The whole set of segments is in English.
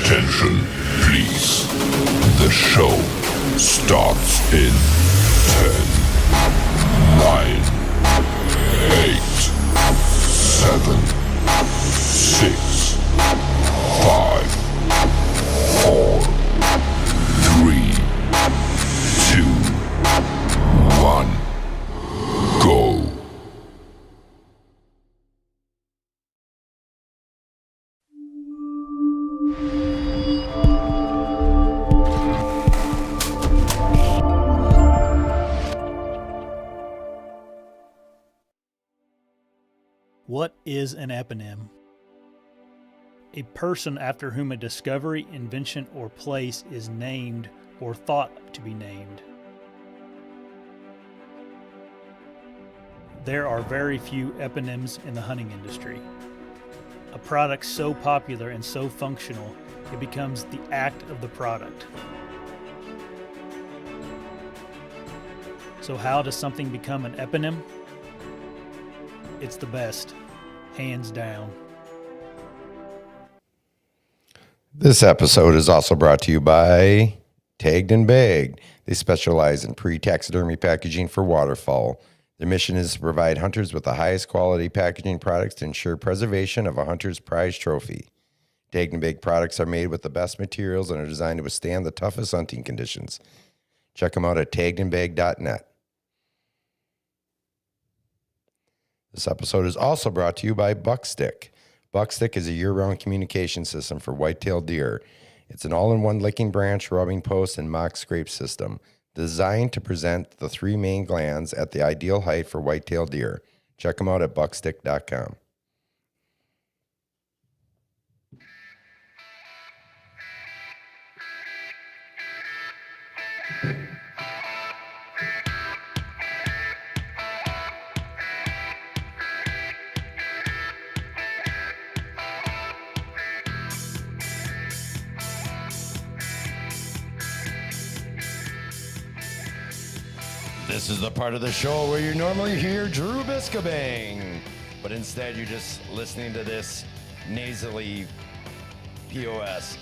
Attention, please. The show starts in 10, 9, 8, 7, 6, 5, 4, 3, 2, 1, go. What is an eponym? A person after whom a discovery, invention, or place is named or thought to be named. There are very few eponyms in the hunting industry. A product so popular and so functional, it becomes the act of the product. So how does something become an eponym? It's the best, hands down. This episode is also brought to you by Tagged and Bagged. They specialize in pre-taxidermy packaging for waterfowl. Their mission is to provide hunters with the highest quality packaging products to ensure preservation of a hunter's prized trophy. Tagged and Bagged products are made with the best materials and are designed to withstand the toughest hunting conditions. Check them out at taggedandbagged.net. This episode is also brought to you by Buckstick. Buckstick is a year-round communication system for white-tailed deer. It's an all-in-one licking branch, rubbing post, and mock scrape system designed to present the three main glands at the ideal height for white-tailed deer. Check them out at buckstick.com. This is the part of the show where you normally hear Drew Biskobing, but instead you're just listening to this nasally POS.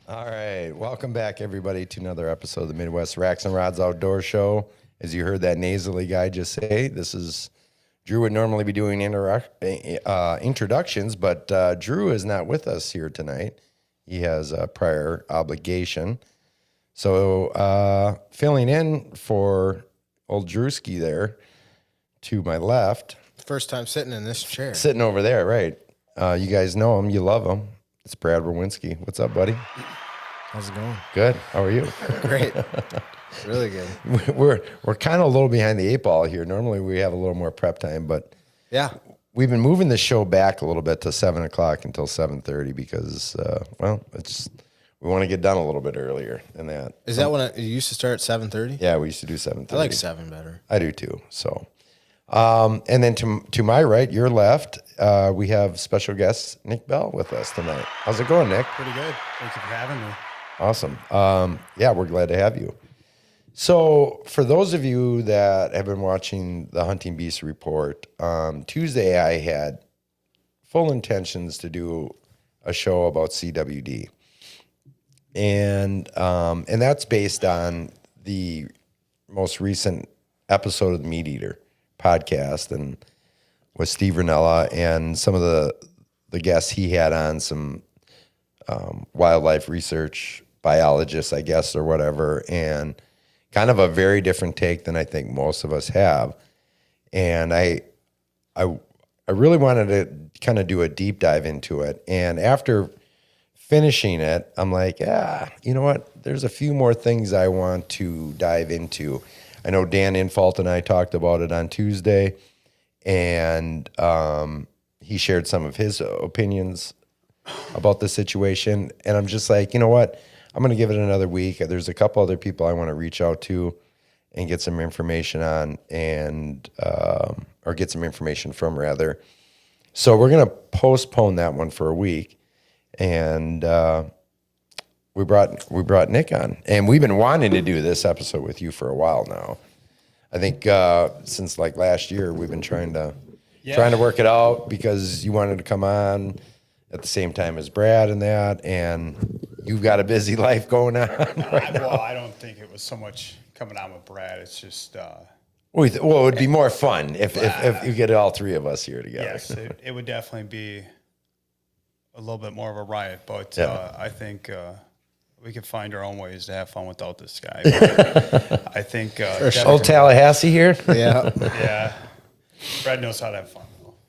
All right, welcome back, everybody, to another episode of the Midwest Racks and Rods Outdoor Show. As you heard that nasally guy just say, this is Drew would normally be doing introductions, but Drew is not with us here tonight. He has a prior obligation. So filling in for old Drewski there to my left. First time sitting in this chair. Sitting over there, right. You guys know him. You love him. It's Brad Werwinski. What's up, buddy? How's it going? Good. How are you? Great. Really good. We're kind of a little behind the eight ball here. Normally we have a little more prep time, but yeah, we've been moving the show back a little bit to 7 o'clock until 7:30 because, it's we want to get done a little bit earlier than that. Is that when it used to start at 7:30? Yeah, we used to do 7:30. I like 7 better. I do too. So, and then to my right, your left, we have special guest Nick Behl with us tonight. How's it going, Nick? Pretty good. Thank you for having me. Awesome. Yeah, we're glad to have you. So for those of you that have been watching the Hunting Beast Report, Tuesday I had full intentions to do a show about CWD. And that's based on the most recent episode of the Meat Eater podcast and with Steve Ranella and some of the guests he had on, some wildlife research biologists, I guess, or whatever, and kind of a very different take than I think most of us have. And I really wanted to kind of do a deep dive into it. And after finishing it, I'm like, you know what? There's a few more things I want to dive into. I know Dan Infalt and I talked about it on Tuesday, and he shared some of his opinions about the situation. And I'm just like, you know what? I'm going to give it another week. There's a couple other people I want to reach out to and get some information on, and or get some information from, rather. So we're going to postpone that one for a week. And we brought Nick on. And we've been wanting to do this episode with you for a while now. I think since like last year, we've been trying to work it out because you wanted to come on at the same time as Brad and that, and you've got a busy life going on right now. Well, I don't think it was so much coming on with Brad. It's just Well, it would be more fun if you get all three of us here together. yes, it would definitely be a little bit more of a riot. But I think we can find our own ways to have fun without this guy. But I think Old Tallahassee here. Yeah. yeah, Brad knows how to have fun.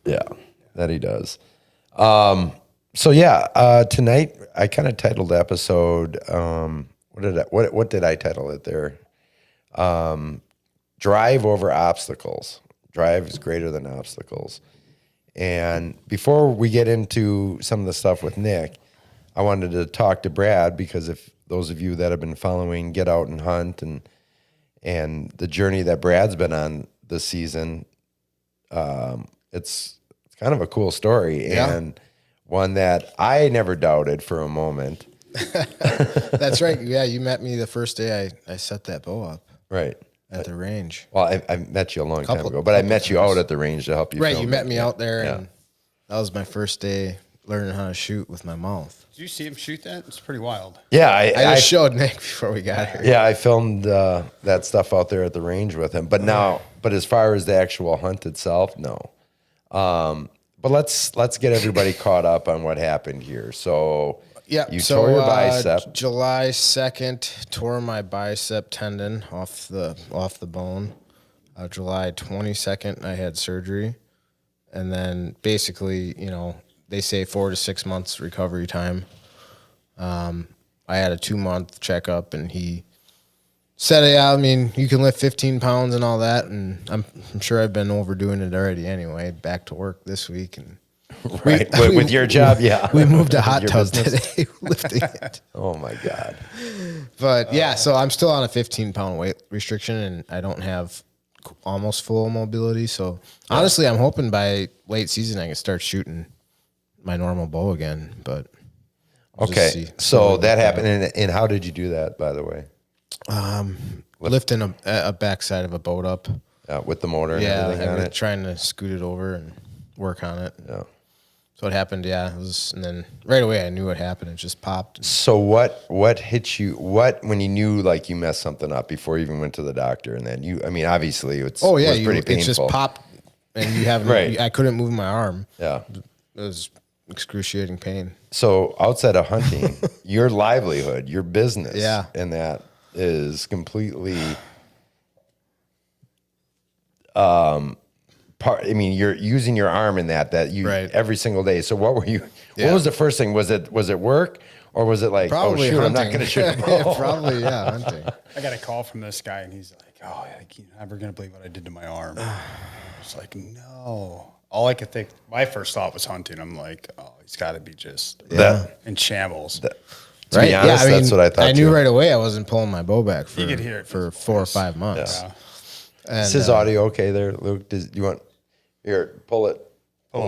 Yeah, that he does. So tonight I kind of titled the episode. What did I title it there? Drive over obstacles. Drive is greater than obstacles. And before we get into some of the stuff with Nick, I wanted to talk to Brad because if those of you that have been following Get Out and Hunt and the journey that Brad's been on this season, it's kind of a cool story and one that I never doubted for a moment. That's right. Yeah, you met me the first day I set that bow up. Right. At the range. Well, I met you a long time ago, but I met you out at the range to help you. Right, film you met it. me out there, and that was my first day learning how to shoot with my mouth. Did you see him shoot that? It's pretty wild. Yeah, I just showed Nick before we got here. Yeah, I filmed that stuff out there at the range with him. But as far as the actual hunt itself, no. But let's get everybody caught up on what happened here. So you tore your bicep. July 2nd, tore my bicep tendon off the bone. July 22nd, I had surgery. And then basically, they say 4 to 6 months recovery time. I had a 2-month checkup, and he said, you can lift 15 pounds and all that. And I'm sure I've been overdoing it already anyway. Back to work this week. And Right, with your job, yeah. We moved a hot tub today, lifting it. Oh, my God. But, so I'm still on a 15-pound weight restriction, and I don't have almost full mobility. So, honestly, I'm hoping by late season I can start shooting my normal bow again. But okay, so that happened. And how did you do that, by the way? Lifting a backside of a boat up. With the motor and everything on it? Trying to scoot it over and work on it. Yeah. So it happened, and then right away I knew what happened. It just popped. So what hit you? When you knew like you messed something up before you even went to the doctor, and then obviously it was pretty painful. It just popped, and you have right. I couldn't move my arm. Yeah, it was excruciating pain. So outside of hunting, your livelihood, your business, and that is completely. You're using your arm in that you every single day. So what were you? What was the first thing? Was it work, or was it like, probably hunting. I'm not going to shoot a bow? Probably hunting. I got a call from this guy, and he's like, "Oh, you're never gonna believe what I did to my arm." It's like, no. All I could think, my first thought was hunting. I'm like, oh, he's got to be just in shambles. To be honest, that's what I thought. I knew right away I wasn't pulling my bow back for, you could hear it for 4 or 5 months. Yeah. And, is his audio okay there, Luke? Do you want here? Pull it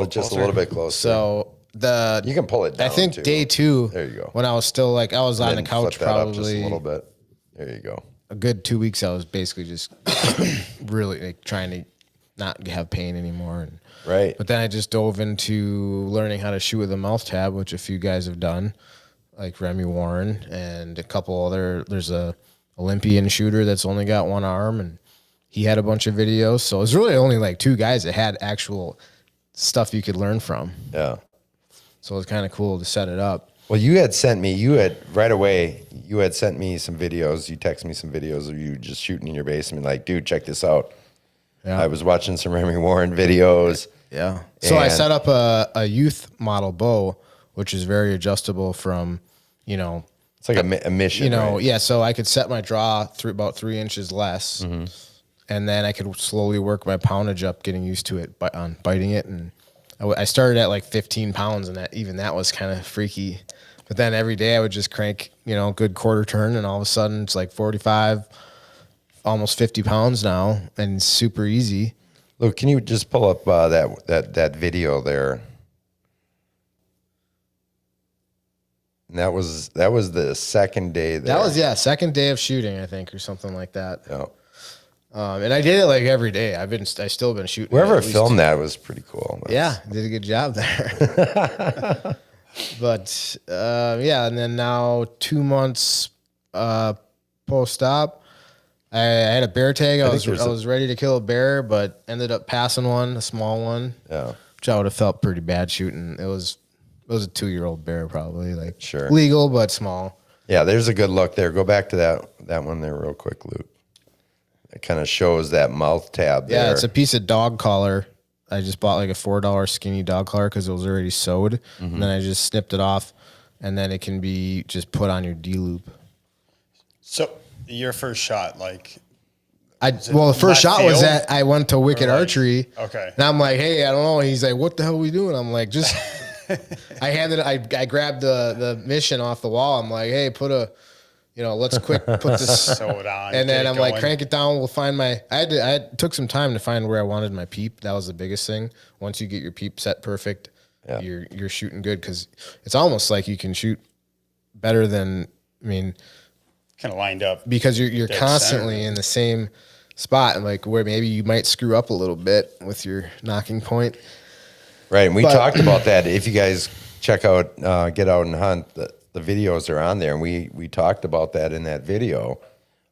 just a little bit closer. So you can pull it down. I think too. day 2. There you go. When I was still I was on the couch flip that up just probably a little bit. There you go. a good 2 weeks. I was basically just really trying to not have pain anymore. And, right. But then I just dove into learning how to shoot with a mouth tab, which a few guys have done, like Remy Warren and a couple other. There's a Olympian shooter that's only got one arm, and he had a bunch of videos. So it was really only like 2 guys that had actual stuff you could learn from. Yeah. So it was kind of cool to set it up. Well, you had sent me right away some videos. You texted me some videos of you just shooting in your basement. Like, dude, check this out. Yeah. I was watching some Remy Warren videos. Yeah. So I set up a youth model bow, which is very adjustable from, it's like a mission. Right? Yeah. So I could set my draw through about 3 inches less. Mm-hmm. And then I could slowly work my poundage up, getting used to it on biting it. And I started at like 15 pounds, and that was kind of freaky. But then every day I would just crank, good quarter turn, and all of a sudden it's like 45, almost 50 pounds now, and it's super easy. Luke, can you just pull up that video there? And that was the second day there. That was second day of shooting, I think, or something like that. Yeah. And I did it like every day. I still been shooting. Whoever filmed that was pretty cool. Yeah, did a good job there. But yeah, and then now 2 months post-op, I had a bear tag. I was ready to kill a bear, but ended up passing one, a small one. Yeah, which I would have felt pretty bad shooting. It was a 2-year-old bear, probably sure legal but small. Yeah, there's a good look there. Go back to that one there real quick, Luke. It kind of shows that mouth tab there. Yeah, it's a piece of dog collar. I just bought like a $4 skinny dog collar because it was already sewed. And then I just snipped it off, and then it can be just put on your D-loop. So your first shot, like... the first shot was that I went to Wicked Archery. Okay. And I'm like, hey, I don't know. He's like, what the hell are we doing? I'm like, just... I grabbed the mission off the wall. I'm like, hey, let's quick put this sew it on. And then I'm like, crank it down. We'll find I took some time to find where I wanted my peep. That was the biggest thing. Once you get your peep set perfect, you're shooting good, because it's almost like you can shoot better than, kind of lined up, because you're constantly in the same spot, and like where maybe you might screw up a little bit with your knocking point. Right, and we talked about that. If you guys check out Get Out and Hunt, the videos are on there, and we talked about that in that video.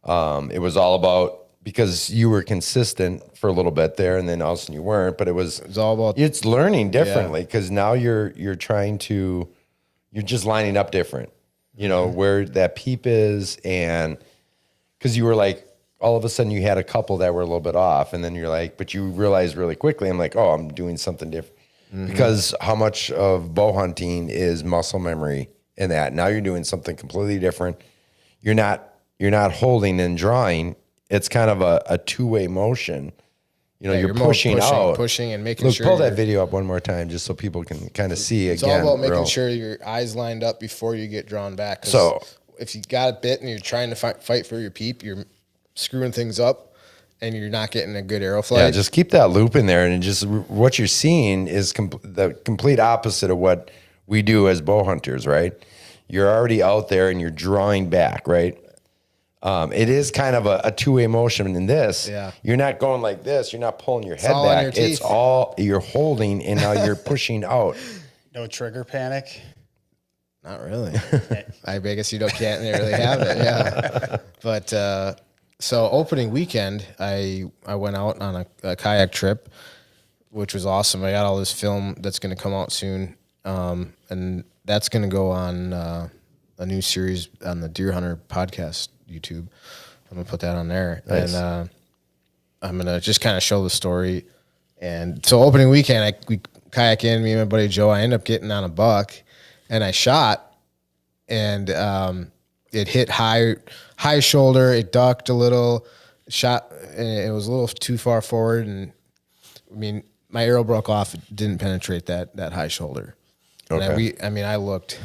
It was all about, because you were consistent for a little bit there, and then all of a sudden you weren't. But it's all about, it's learning differently, because now you're just lining up different. Where that peep is, and because you were like, all of a sudden you had a couple that were a little bit off, and then you're like, but you realized really quickly, I'm like, oh, I'm doing something different. Because how much of bow hunting is muscle memory in that? Now you're doing something completely different. You're not holding and drawing. It's kind of a two-way motion. You're pushing out, pushing, and making sure. Pull that video up one more time, just so people can kind of see it's again. It's all about making sure your eyes lined up before you get drawn back. So if you got a bit and you're trying to fight for your peep, you're screwing things up, and you're not getting a good arrow flight. Yeah, just keep that loop in there, and just what you're seeing is the complete opposite of what we do as bow hunters, right? You're already out there and you're drawing back, right? It is kind of a two-way motion in this. Yeah. You're not going like this. You're not pulling your head back. It's all you're holding, and now you're pushing out. No trigger panic? Not really. I guess you can't really have it, yeah. But... So opening weekend, I went out on a kayak trip, which was awesome. I got all this film that's going to come out soon, and that's going to go on a new series on the Deer Hunter podcast YouTube. I'm going to put that on there. Nice. And I'm going to just kind of show the story. And so opening weekend, we kayak in, me and my buddy Joe. I ended up getting on a buck, and I shot, and it hit high shoulder. It ducked a little, shot, and it was a little too far forward. And my arrow broke off. It didn't penetrate that high shoulder. Okay. And I looked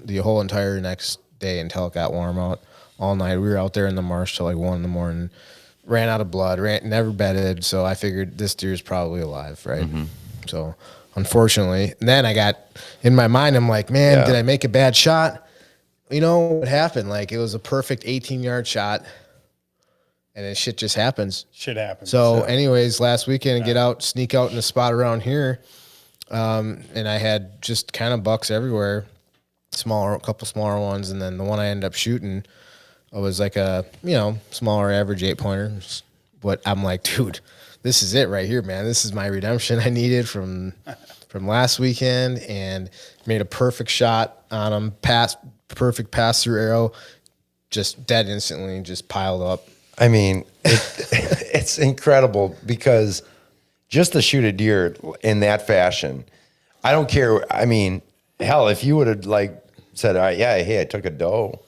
the whole entire next day until it got warm out all night. We were out there in the marsh till like 1 a.m. Ran out of blood. Never bedded. So I figured this deer is probably alive, right? Mm-hmm. So unfortunately, and then I got in my mind, I'm like, man, did I make a bad shot? What happened? Like, it was a perfect 18-yard shot, and then shit just happens. Shit happens. So anyways, last weekend, sneak out in a spot around here, and I had just kind of bucks everywhere, a couple smaller ones, and then the one I ended up shooting was like a, smaller average 8-pointer. But I'm like, dude, this is it right here, man. This is my redemption I needed from last weekend, and made a perfect shot on him, perfect pass-through arrow, just dead instantly, just piled up. It's incredible, because just to shoot a deer in that fashion, I don't care. Hell, if you would have said, all right, hey, I took a doe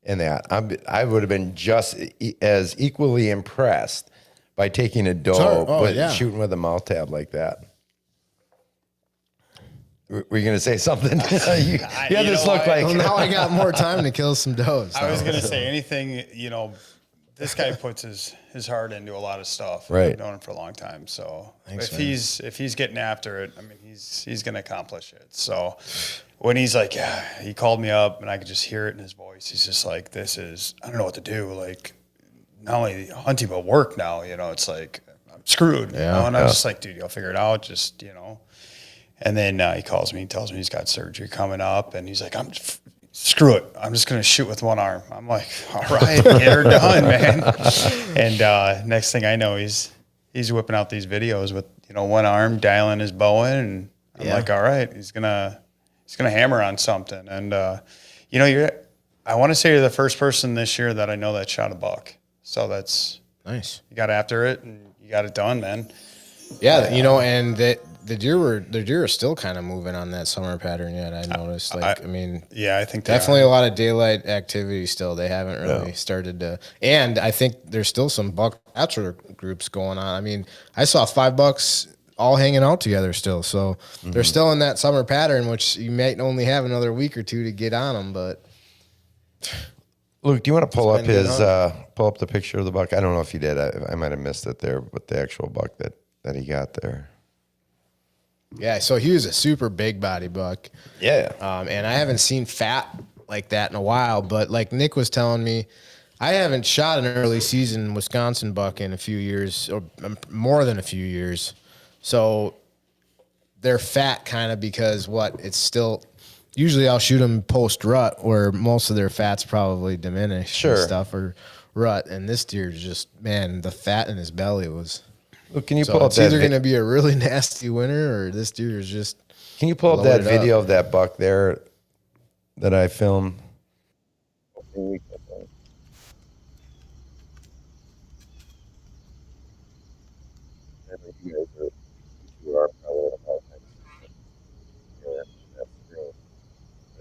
in that, I would have been just as equally impressed by taking a doe, shooting with a mouth tab like that. Were you going to say something? you had this look like... Well, now I got more time to kill some does. I was going to say anything, this guy puts his heart into a lot of stuff. Right. I've known him for a long time. So Thanks, if he's getting after it, he's going to accomplish it. So when he's like, he called me up, and I could just hear it in his voice. He's just like, I don't know what to do. Like, not only hunting but work now. You know, it's like I'm screwed. You know? And I was just like, dude, you'll figure it out. Just And then he calls me and tells me he's got surgery coming up, and he's like, screw it. I'm just going to shoot with one arm. I'm like, all right, get her done, man. And next thing I know, he's whipping out these videos with, one arm dialing his bow in. And I'm like, all right, he's going to hammer on something. And, I want to say you're the first person this year that I know that shot a buck. So that's nice. You got after it and you got it done, man. Yeah. And the deer are still kind of moving on that summer pattern yet. I noticed. I think definitely a lot of daylight activity still. They haven't really started to, and I think there's still some buck bachelor groups going on. I mean, I saw 5 bucks all hanging out together still. So they're still in that summer pattern, which you might only have another week or two to get on them. But Luke, do you want to pull up the picture of the buck? I don't know if you did. I might have missed it there, but the actual buck that he got there. Yeah, so he was a super big body buck. Yeah. And I haven't seen fat like that in a while, but like Nick was telling me, I haven't shot an early season Wisconsin buck in a few years, or more than a few years. So they're fat kind of because it's still, usually I'll shoot them post rut where most of their fat's probably diminished and stuff, or rut. And this deer's just, man, the fat in his belly was... Look, can you pull up it's either going to be a really nasty winter or this deer is just... Can you pull up that video of that buck there that I filmed?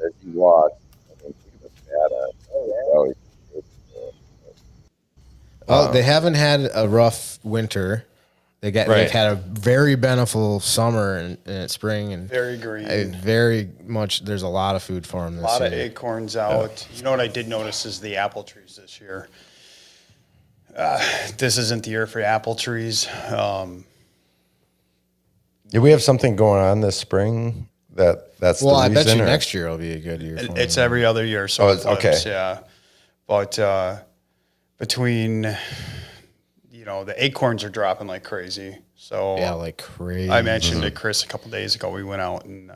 As he walks, they haven't had a rough winter. They've had a very beneficial summer and spring, and very green. Very much. There's a lot of food for them. A lot of acorns out. You know what I did notice is the apple trees this year. This isn't the year for apple trees. Do we have something going on this spring? That's the reason? I bet you next year will be a good year. It's every other year. So okay. Yeah, but between. The acorns are dropping like crazy. So yeah, like crazy. I mentioned to Chris a couple of days ago. We went out and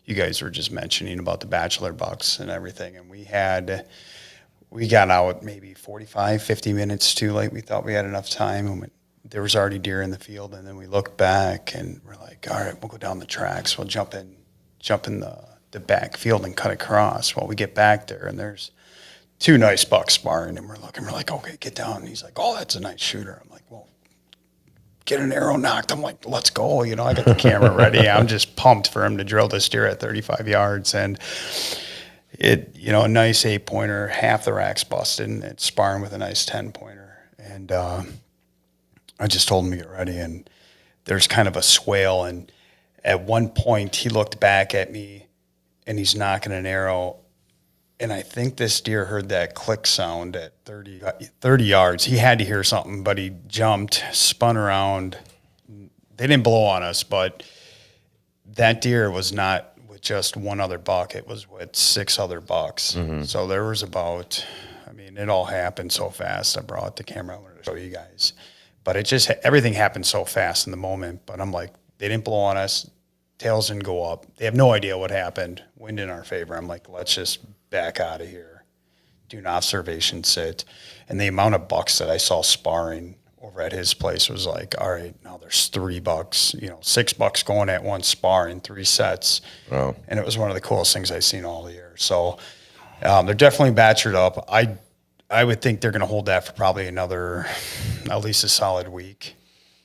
you guys were just mentioning about the bachelor bucks and everything, and we got out maybe 45, 50 minutes too late. We thought we had enough time, and there was already deer in the field. And then we looked back and we're like, all right, we'll go down the tracks. We'll jump in the back field and cut across. Well, we get back there and there's 2 nice bucks sparring, and we're like, okay, get down. And he's like, oh, that's a nice shooter. I'm like, well, get an arrow knocked. I'm like, let's go. I got the camera ready. I'm just pumped for him to drill this deer at 35 yards. And a nice 8-pointer, half the rack's busted, and it's sparring with a nice 10-pointer. And I just told him to get ready. And there's kind of a swale. And at one point, he looked back at me, and he's knocking an arrow. And I think this deer heard that click sound at 30 yards. He had to hear something, but he jumped, spun around. They didn't blow on us, but that deer was not with just one other buck. It was with 6 other bucks. Mm-hmm. So there was it all happened so fast. I brought the camera. I wanted to show you guys. But everything happened so fast in the moment. But I'm like, they didn't blow on us. Tails didn't go up. They have no idea what happened. Wind in our favor. I'm like, let's just back out of here, do an observation sit. And the amount of bucks that I saw sparring over at his place was like, all right, now there's 3 bucks, 6 bucks going at one spar in 3 sets. Wow. And it was one of the coolest things I've seen all year. So they're definitely batchered up. I would think they're going to hold that for probably another, at least a solid week.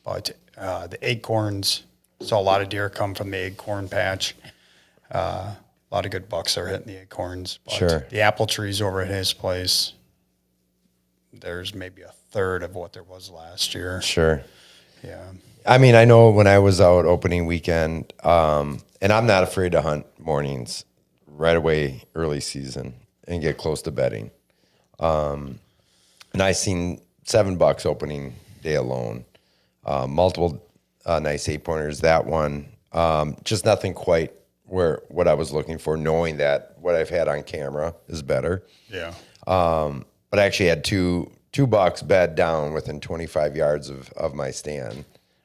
But the acorns, saw a lot of deer come from the acorn patch. A lot of good bucks are hitting the acorns. But sure. The apple trees over at his place, there's maybe a third of what there was last year. Sure. Yeah. I know when I was out opening weekend, and I'm not afraid to hunt mornings right away, early season, and get close to bedding. And I seen 7 bucks opening day alone, multiple nice 8-pointers. That one, just nothing quite what I was looking for, knowing that what I've had on camera is better. Yeah. But I actually had two 2 bucks bed down within 25 yards of my stand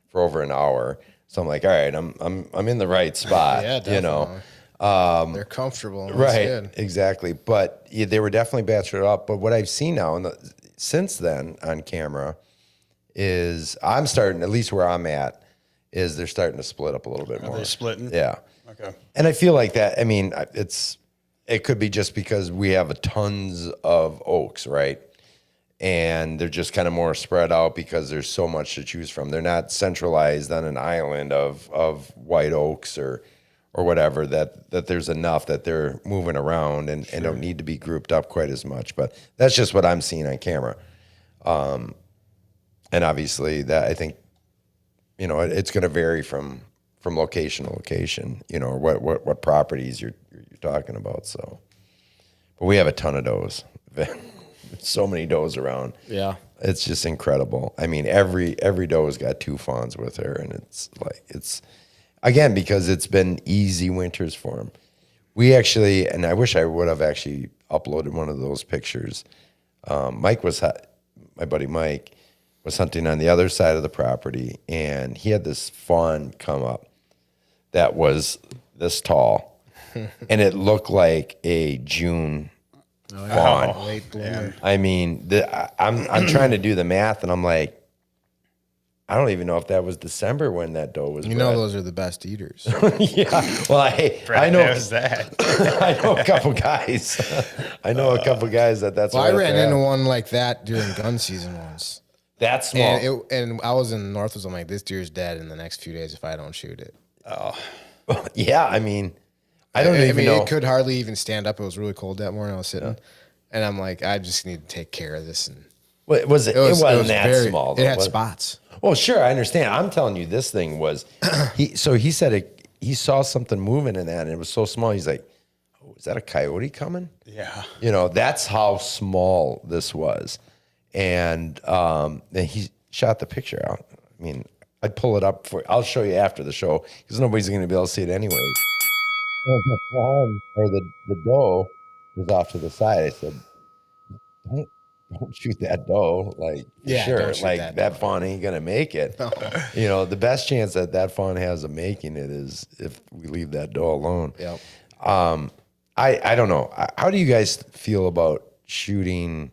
for over an hour. So I'm like, all right, I'm in the right spot. Yeah, you know. They're comfortable. That's Right, good. exactly. But yeah, they were definitely batched up. But what I've seen now, since then on camera, is I'm starting, at least where I'm at, is they're starting to split up a little bit more. Are they splitting? Yeah. Okay. And I feel like that. I mean, it could be just because we have tons of oaks, right? And they're just kind of more spread out because there's so much to choose from. They're not centralized on an island of white oaks or whatever, that there's enough that they're moving around and don't need to be grouped up quite as much. But that's just what I'm seeing on camera. And obviously that, I think, you know, it's going to vary from location to location, you know, or what properties you're talking about. So, but we have a ton of does. So many does around. Yeah. It's just incredible. I mean, every doe's got 2 fawns with her, and it's again, because it's been easy winters for them. We actually, and I wish I would have actually uploaded one of those pictures. My buddy Mike was hunting on the other side of the property, and he had this fawn come up that was this tall, and it looked like a June fawn. Late bloomer. I mean, I'm trying to do the math, and I'm like, I don't even know if that was December when that doe was. You know, those are the best eaters. Yeah. Well, I know. How's that? I know a couple guys. I know a couple guys that's. Well, I right ran there. into one like that during gun season once. That's small. And I was in the Northwoods. I'm like, this deer's dead in the next few days if I don't shoot it. Yeah, I mean, I don't even know. It could hardly even stand up. It was really cold that morning. I was sitting, and I'm like, I just need to take care of this. And It wasn't that small. Though, it had was spots. Well, sure, I understand. I'm telling you, this thing was. He said he saw something moving in that, and it was so small. He's like, "Oh, is that a coyote coming?" Yeah. You know, that's how small this was, and then he shot the picture out. I mean, I'd pull it up I'll show you after the show because nobody's going to be able to see it anyway. The fawn or the doe was off to the side. I said, don't shoot that doe. Like, Yeah, sure, don't shoot like that fawn ain't gonna make it. You know, the best chance that fawn has of making it is if we leave that doe alone. Yep. I don't know. How do you guys feel about shooting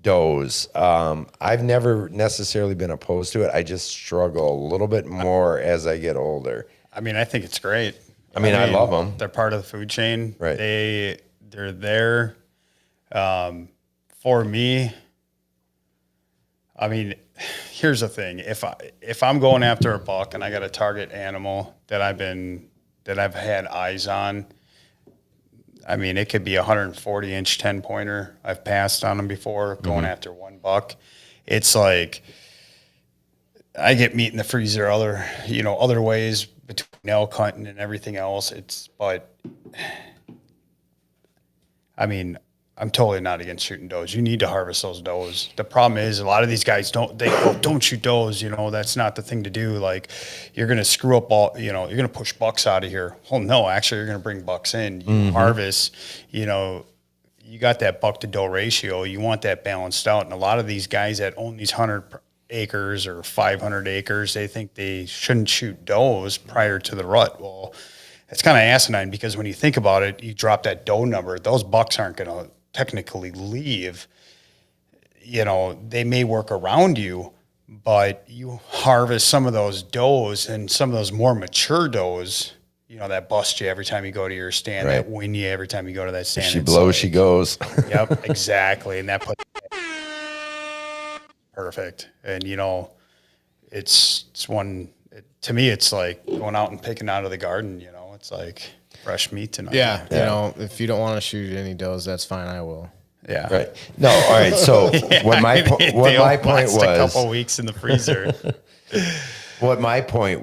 does? I've never necessarily been opposed to it. I just struggle a little bit more as I get older. I mean, I think it's great. I mean, I love them. They're part of the food chain. Right. They're there. For me, I mean, here's the thing. If I'm going after a buck and I got a target animal that I've had eyes on, I mean, it could be a 140-inch 10-pointer. I've passed on them before going after one buck. It's like I get meat in the freezer other ways between elk hunting and everything else. But I mean, I'm totally not against shooting does. You need to harvest those does. The problem is a lot of these guys don't shoot does. You know, that's not the thing to do. Like, you're going to screw up you're going to push bucks out of here. Well, no, actually you're going to bring bucks in. You harvest, you got that buck to doe ratio. You want that balanced out. And a lot of these guys that own these 100 acres or 500 acres, they think they shouldn't shoot does prior to the rut. Well, it's kind of asinine because when you think about it, you drop that doe number, those bucks aren't going to technically leave. They may work around you, but you harvest some of those does and some of those more mature does, that bust you every time you go to your stand, that win you every time you go to that stand. If she blows, she goes. Yep, exactly. And that puts perfect. And, to me, it's like going out and picking out of the garden, it's like fresh meat tonight. Yeah. If you don't want to shoot any does, that's fine. I will. Yeah. Right. No. All right. So what my point was a couple weeks in the freezer. What my point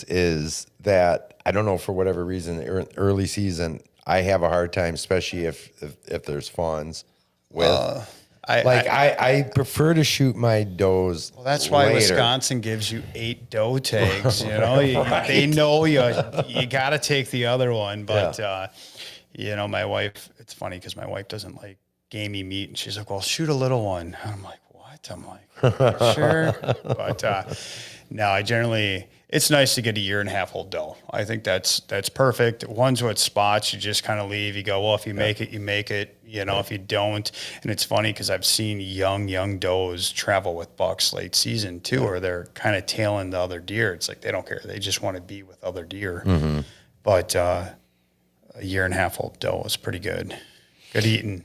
is that I don't know, for whatever reason, early season, I have a hard time, especially if there's fawns with. I prefer to shoot my does. Well, that's why later. Wisconsin gives you 8 doe tags. Right. They know you got to take the other one. But my wife. It's funny because my wife doesn't like gamey meat, and she's like, well, shoot a little one. And I'm like, what? I'm like, sure. But no, I generally, it's nice to get a 1.5-year old doe. I think that's perfect. Ones with spots, you just kind of leave. You go, well, if you make it, you make it. You know, if you don't. And it's funny because I've seen young does travel with bucks late season too, or they're kind of tailing the other deer. It's like they don't care. They just want to be with other deer. Mm-hmm. But a 1.5-year-old doe is pretty good. Good eating.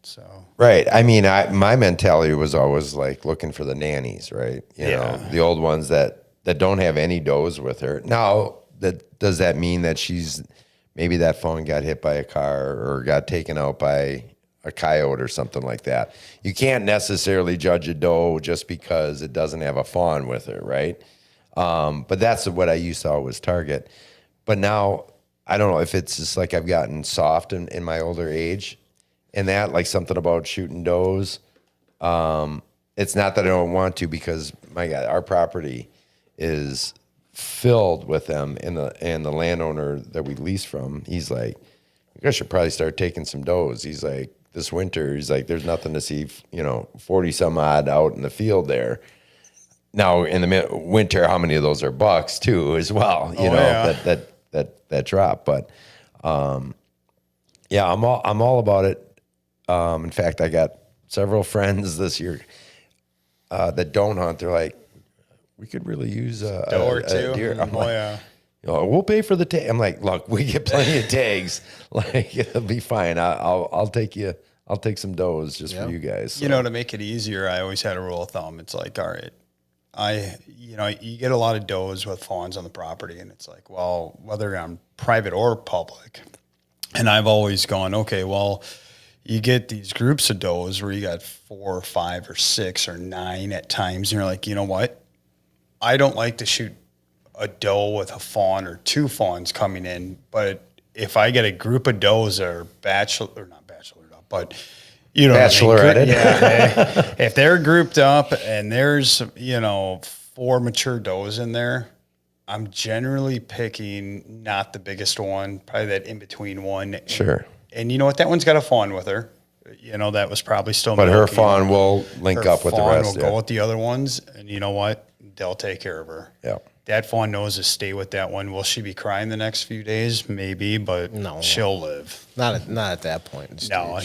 So right. I mean, my mentality was always like looking for the nannies, right? You know, the old ones that don't have any does with her. Now, does that mean that maybe that fawn got hit by a car or got taken out by a coyote or something like that? You can't necessarily judge a doe just because it doesn't have a fawn with her, right? But that's what I used to always target. But now, I don't know if it's just like I've gotten soft in my older age and that, like something about shooting does. It's not that I don't want to, because, my God, our property is filled with them, and the landowner that we lease from, he's like, you guys should probably start taking some does. He's like, this winter, he's like, there's nothing to see, 40 some odd out in the field there. Now in the winter, how many of those are bucks too, as well, that drop. But yeah, I'm all about it. In fact, I got several friends this year that don't hunt. They're like, we could really use a deer. I'm like, we'll pay for the tag. I'm like, look, we get plenty of tags. Like, it'll be fine. I'll take you. I'll take some does just for you guys. So. To make it easier, I always had a rule of thumb. It's like, all right, you get a lot of does with fawns on the property, and it's like, well, whether I'm private or public, and I've always gone, okay, well, you get these groups of does where you got 4 or 5 or 6 or 9 at times, and you're like, you know what? I don't like to shoot a doe with a fawn or 2 fawns coming in, but if I get a group of does that are but bacheloretted. If they're grouped up and there's 4 mature does in there, I'm generally picking not the biggest one, probably that in between one. Sure. And you know what? That one's got a fawn with her. That was probably still. But her fawn will link up with the rest. Will go with the other ones, and you know what? They'll take care of her. Yeah. That fawn knows to stay with that one. Will she be crying the next few days? Maybe, but no, she'll live. Not at that point. No,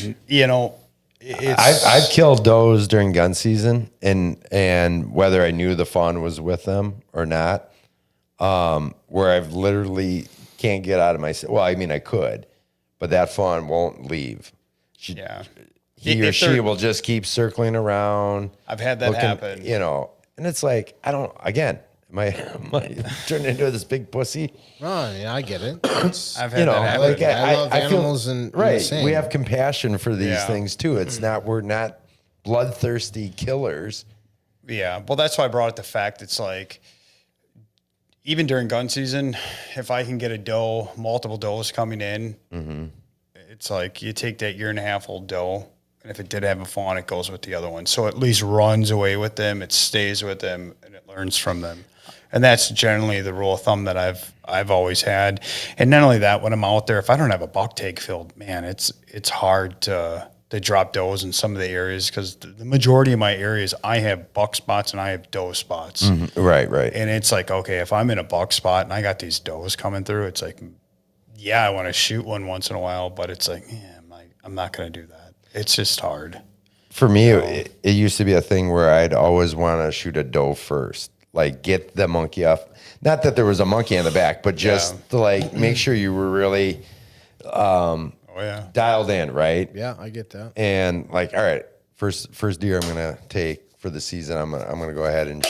I've killed does during gun season, and whether I knew the fawn was with them or not, where I've literally can't get out of my. Well, I mean, I could, but that fawn won't leave. He or she will just keep circling around. I've had that happen. And it's like, am I turning into this big pussy? Oh, yeah, I get it. I've had that happen. Like, I love animals and right. We have compassion for these things too. It's not, we're not bloodthirsty killers. Yeah. Well, that's why I brought up the fact it's like, even during gun season, if I can get a doe, multiple does coming in, it's like you take that 1.5-year-old doe, and if it did have a fawn, it goes with the other one. So it at least runs away with them, it stays with them, and it learns from them. And that's generally the rule of thumb that I've always had. And not only that, when I'm out there, if I don't have a buck tag filled, man, it's hard to drop does in some of the areas, because the majority of my areas, I have buck spots and I have doe spots. Mm-hmm. Right. And it's like, okay, if I'm in a buck spot and I got these does coming through, it's like, yeah, I want to shoot one once in a while, but it's like, I'm not going to do that. It's just hard. For me, it used to be a thing where I'd always want to shoot a doe first, like get the monkey off. Not that there was a monkey on the back, but just to like make sure you were really dialed in, right? Yeah, I get that. And like, all right, first deer I'm gonna take for the season, I'm gonna go ahead and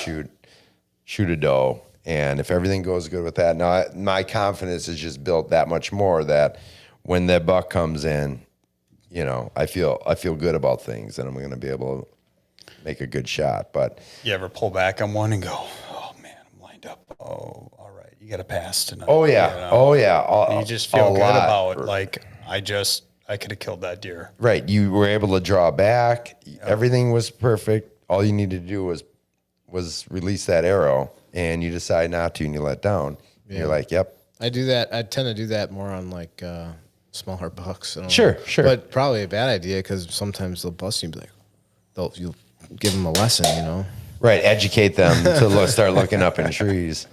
shoot a doe. And if everything goes good with that, now my confidence is just built that much more that when that buck comes in, I feel good about things, and I'm going to be able to make a good shot. But you ever pull back on one and go, "Oh man, I'm lined up. Oh, all right, you got to pass tonight." Oh yeah, you just feel good about like I could have killed that deer. Right, you were able to draw back. Everything was perfect. All you needed to do was release that arrow, and you decide not to, and you let down. Yeah. You're like, "Yep." I do that. I tend to do that more on like smaller bucks. I don't Sure, know. sure. But probably a bad idea because sometimes they'll bust you and be like, you'll give them a lesson, you know? Right, educate them to start looking up in trees.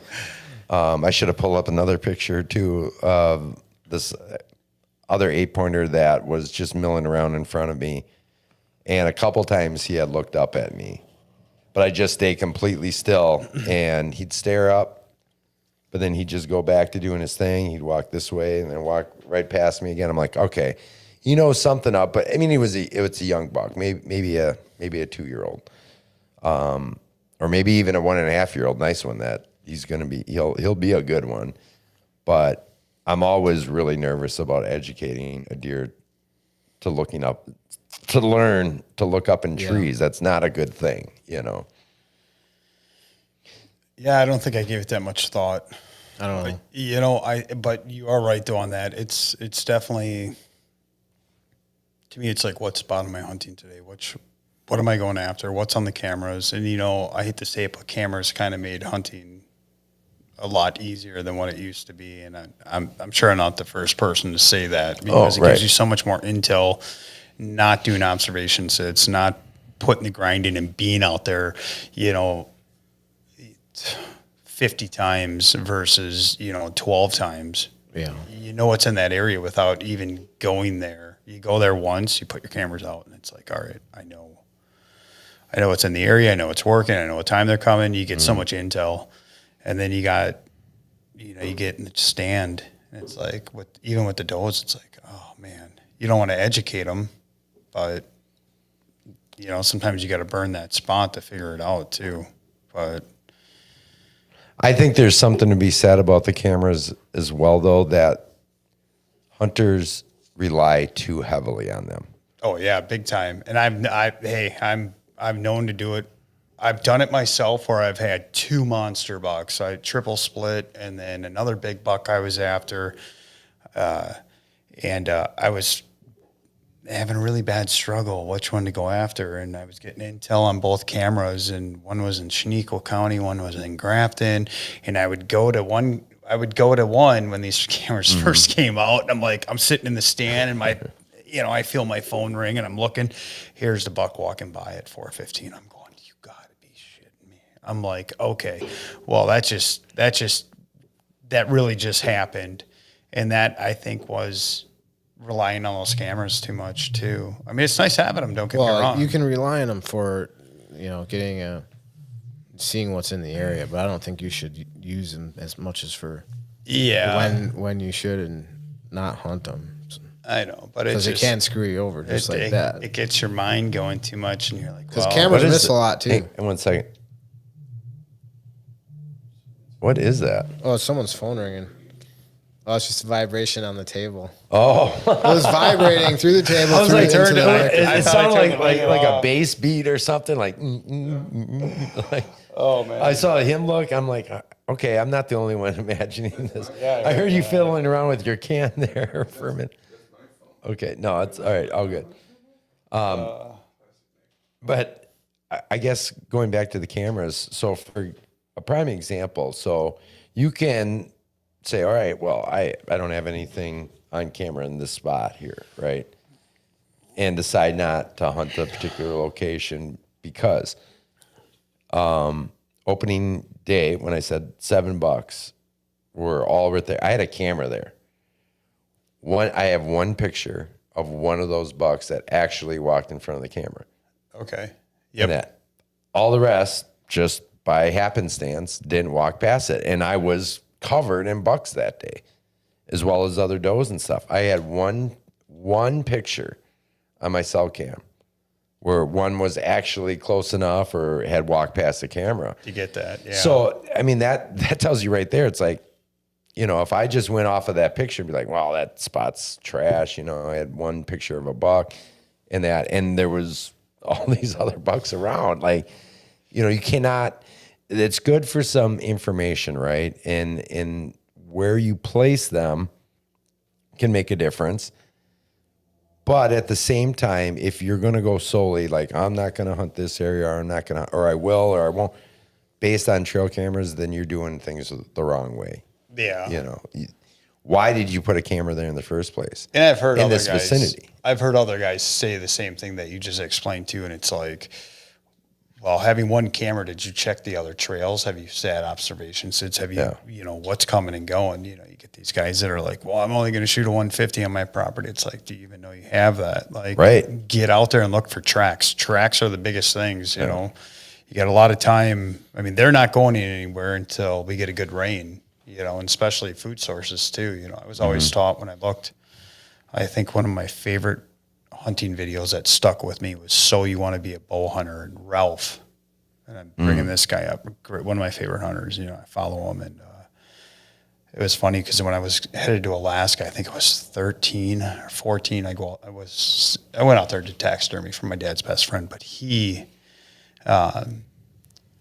I should have pulled up another picture too of this other 8-pointer that was just milling around in front of me, and a couple times he had looked up at me, but I just stay completely still, and he'd stare up, but then he'd just go back to doing his thing. He'd walk this way and then walk right past me again. I'm like, okay, you know something up, but I mean, it was a young buck, maybe a 2-year-old. Or maybe even a 1.5-year-old, nice one that he'll be a good one. But I'm always really nervous about educating a deer to learn to look up in trees. That's not a good thing, you know. Yeah, I don't think I gave it that much thought. I don't know. You know, but you are right though on that. It's definitely, to me, it's like, what spot am I hunting today? What am I going after? What's on the cameras? And, you know, I hate to say it, but cameras kind of made hunting a lot easier than what it used to be. And I'm sure I'm not the first person to say that, because it gives you so much more intel, not doing observation sits, not putting the grinding and being out there, you know, 50 times versus, you know, 12 times. Yeah. You know what's in that area without even going there. You go there once, you put your cameras out, and it's like, all right, I know what's in the area. I know it's working. I know what time they're coming. You get so much intel, and then you get in the stand, and it's like, even with the does, it's like, oh man, you don't want to educate them, but you know, sometimes you got to burn that spot to figure it out too. But I think there's something to be said about the cameras as well, though, that hunters rely too heavily on them. oh yeah, big time. And I'm known to do it. I've done it myself where I've had 2 monster bucks. I triple split, and then another big buck I was after. And I was having a really bad struggle which one to go after. And I was getting intel on both cameras, and one was in Shenango County, one was in Grafton. And I would go to one when these cameras first came out. And I'm like, I'm sitting in the stand, and I feel my phone ring, and I'm looking. Here's the buck walking by at 4:15. I'm going, you gotta be shitting me. I'm like, okay, well, that really just happened, and that I think was relying on those cameras too much too. I mean, it's nice having them. Don't get me wrong. You can rely on them for, you know, seeing what's in the area, but I don't think you should use them as much as for when you should and not hunt them. I know, but because it can screw you over just like that. It gets your mind going too much, and you're like, because cameras miss a lot too. Hey, 1 second. What is that? Oh, someone's phone ringing. Oh, it's just a vibration on the table. Oh, it was vibrating through the table. I was like, it it sounded like a bass beat or something. Like, like, oh man! I saw him look. I'm like, okay, I'm not the only one imagining this. I heard you fiddling around with your can there for a minute. Okay, no, it's all right, all good. But I guess going back to the cameras, so for a prime example, so you can say, all right, well, I don't have anything on camera in this spot here, right? And decide not to hunt a particular location because opening day, when I said $7, were all right there. I had a camera there. I have one picture of one of those bucks that actually walked in front of the camera. Okay. Yep. And all the rest, just by happenstance, didn't walk past it. And I was covered in bucks that day, as well as other does and stuff. I had one picture on my cell cam where one was actually close enough or had walked past the camera. You get that, yeah. So, I mean, that tells you right there. It's like, you know, if I just went off of that picture and be like, wow, that spot's trash. You know, I had one picture of a buck and there was all these other bucks around. Like, you know, you cannot, it's good for some information, right? And where you place them can make a difference. But at the same time, if you're going to go solely, like, I'm not going to hunt this area, or I'm not going to, or I will, or I won't, based on trail cameras, then you're doing things the wrong way. Yeah. You know, why did you put a camera there in the first place? And I've heard in other this guys, vicinity. I've heard other guys say the same thing that you just explained too, and it's like, well, having one camera, did you check the other trails? Have you sat observation sits? Have you, you know, what's coming and going? You know, you get these guys that are like, well, I'm only going to shoot a 150 on my property. It's like, do you even know you have that? Like, Right. Get out there and look for tracks. Tracks are the biggest things, you know. You got a lot of time. I mean, they're not going anywhere until we get a good rain, you know, and especially food sources too. You know, I was always taught when I looked, I think one of my favorite hunting videos that stuck with me was So You Want to Be a Bow Hunter, and Ralph. And I'm bringing this guy up, one of my favorite hunters. You know, I follow him, and it was funny because when I was headed to Alaska, I think it was 13 or 14. I went out there to taxidermy for my dad's best friend, but he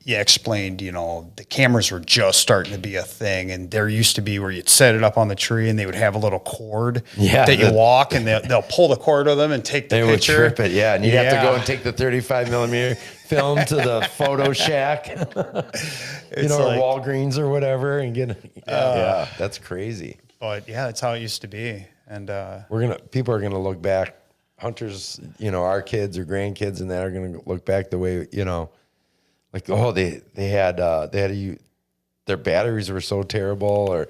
explained, you know, the cameras were just starting to be a thing, and there used to be where you'd set it up on the tree and they would have a little cord that you walk, and they'll pull the cord with them and take the picture. They would trip it, and you'd have to go and take the 35 millimeter film to the photo shack, you know, like, or Walgreens or whatever, and get that's crazy. But yeah, that's how it used to be, and people are gonna look back, hunters, you know, our kids or grandkids, and that are gonna look back the way, you know. Like, oh, they had their batteries were so terrible, or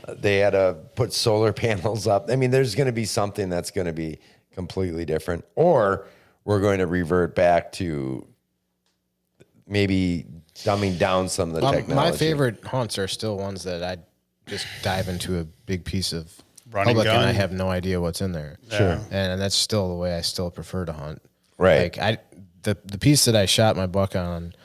they had to put solar panels up. I mean, there's going to be something that's going to be completely different, or we're going to revert back to maybe dumbing down some of the technology. My favorite hunts are still ones that I just dive into a big piece of running public gun, and I have no idea what's in there. Sure, and that's still the way I still prefer to hunt. Right. Like the piece that I shot my buck on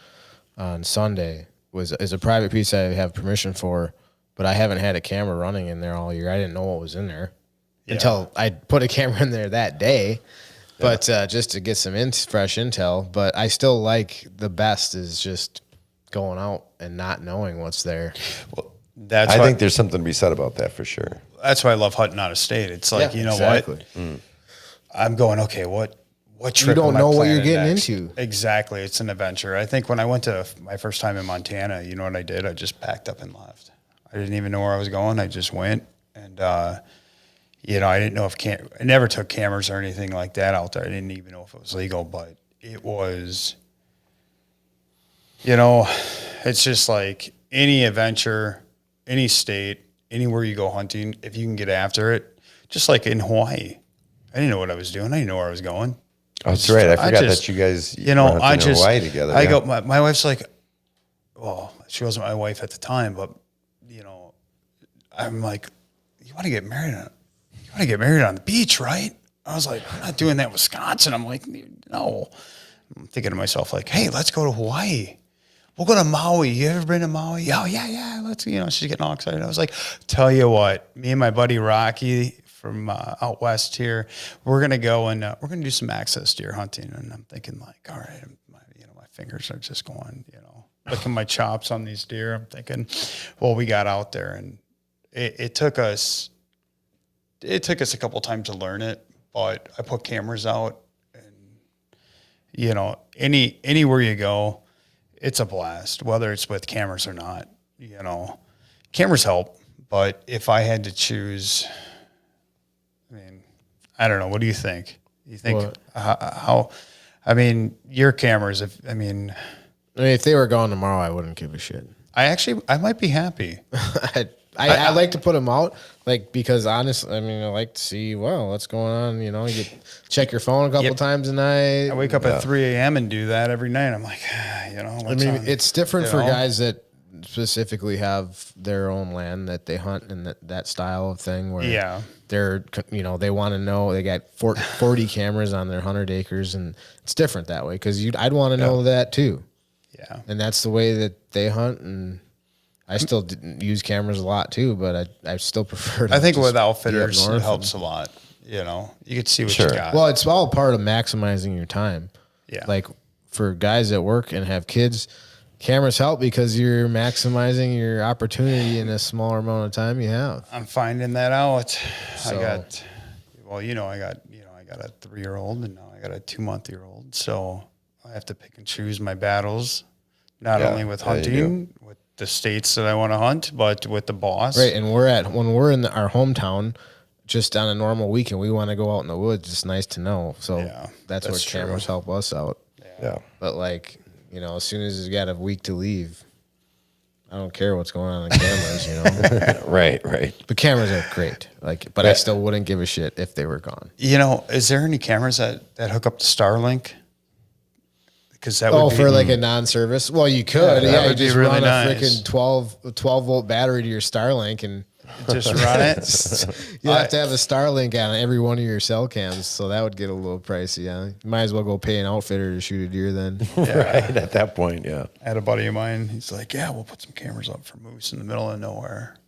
Sunday is a private piece I have permission for, but I haven't had a camera running in there all year. I didn't know what was in there until I put a camera in there that day, but just to get some fresh intel. But I still like the best is just going out and not knowing what's there. Well, I think there's something to be said about that for sure. That's why I love hunting out of state. It's like, you know what? I'm going, okay, what trip you don't am I know what planning you're getting next? into. Exactly. It's an adventure. I think when I went to my first time in Montana, you know what I did? I just packed up and left. I didn't even know where I was going. I just went, and you know, I didn't know I never took cameras or anything like that out there. I didn't even know if it was legal, but it was, you know, it's just like any adventure, any state, anywhere you go hunting, if you can get after it, just like in Hawaii. I didn't know what I was doing. I didn't know where I was going. Oh, that's right. I forgot that you guys, you know, were hunting in Hawaii together. I go. My wife's like, well, she wasn't my wife at the time, but you know, I'm like, you want to get married on the beach, right? I was like, I'm not doing that in Wisconsin. I'm like, no. I'm thinking to myself, like, hey, let's go to Hawaii. We'll go to Maui. You ever been to Maui? Oh, yeah. Let's, you know, she's getting all excited. I was like, tell you what, me and my buddy Rocky from out west here, we're going to go and we're going to do some access deer hunting. And I'm thinking like, all right, my fingers are just going, you know, licking my chops on these deer. I'm thinking, well, we got out there and it took us a couple times to learn it, but I put cameras out and, you know, anywhere you go, it's a blast, whether it's with cameras or not. You know, cameras help, but if I had to choose, I mean, I don't know. What do you think? You think how? I mean, your cameras. I mean, if they were gone tomorrow, I wouldn't give a shit. I might be happy. I like to put them out, like, because honestly, I mean, I like to see, well, what's going on. You know, you check your phone a couple times a night. I wake up at 3 a.m. and do that every night. I'm like, you know, I mean, it's different for guys that specifically have their own land that they hunt and that style of thing where they're, you know, they want to know, they got 40 cameras on their 100 acres, and it's different that way because I'd want to know that too. Yeah. And that's the way that they hunt, and I still use cameras a lot too, but I still prefer to. I think with outfitters, it helps a lot. You know, you can see what you got. Well, it's all part of maximizing your time. Yeah. Like for guys that work and have kids, cameras help because you're maximizing your opportunity in a smaller amount of time you have. I'm finding that out. So, I got a 3-year-old and now I got a 2-month-old. So I have to pick and choose my battles, not only with hunting, the states that I want to hunt, but with the boss. Right, and when we're in our hometown, just on a normal weekend, we want to go out in the woods. It's nice to know. So that's where cameras help us out. Yeah. But like, as soon as you got a week to leave, I don't care what's going on in cameras, Right. But cameras are great. But I still wouldn't give a shit if they were gone. Is there any cameras that hook up to Starlink? Because that would be, for like a non-service. Well, you could. that You would be just really run nice. a freaking 12 volt battery to your Starlink, and just run it. you have to have a Starlink on every one of your cell cams, so that would get a little pricey. Yeah, you might as well go pay an outfitter to shoot a deer then. Right at that point, yeah. I had a buddy of mine. He's like, "Yeah, we'll put some cameras up for moose in the middle of nowhere."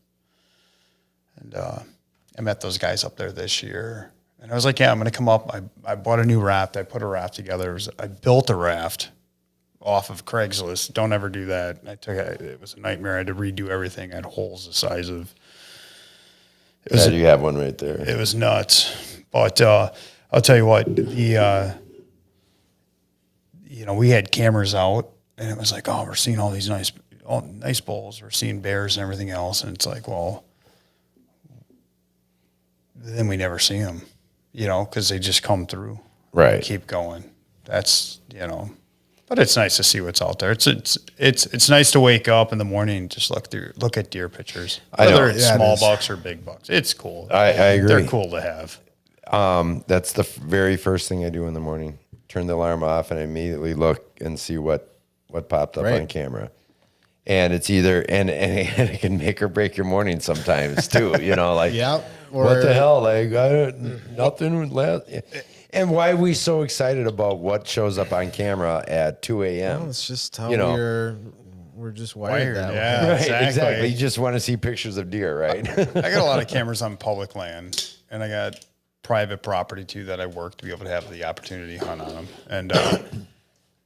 And I met those guys up there this year, and I was like, "Yeah, I'm going to come up." I bought a new raft. I put a raft together. I built a raft off of Craigslist. Don't ever do that. It was a nightmare. I had to redo everything. I had holes the size of. You have one right there. It was nuts. But I'll tell you what, we had cameras out, and it was like, oh, we're seeing all these nice bulls. We're seeing bears and everything else. And it's like, well, then we never see them, because they just come through. Right. Keep going. That's, but it's nice to see what's out there. It's nice to wake up in the morning and just look at deer pictures. Whether it's small bucks or big bucks. It's cool. I agree. They're cool to have. That's the very first thing I do in the morning. Turn the alarm off and I immediately look and see what popped up on camera. And it's either and it can make or break your morning sometimes too. Like what the hell? Like nothing would last. And why are we so excited about what shows up on camera at 2 a.m.? Well, it's just how we're just wired that way. Yeah, Right, exactly. You just want to see pictures of deer, right? I got a lot of cameras on public land, and I got private property too that I work to be able to have the opportunity to hunt on them. And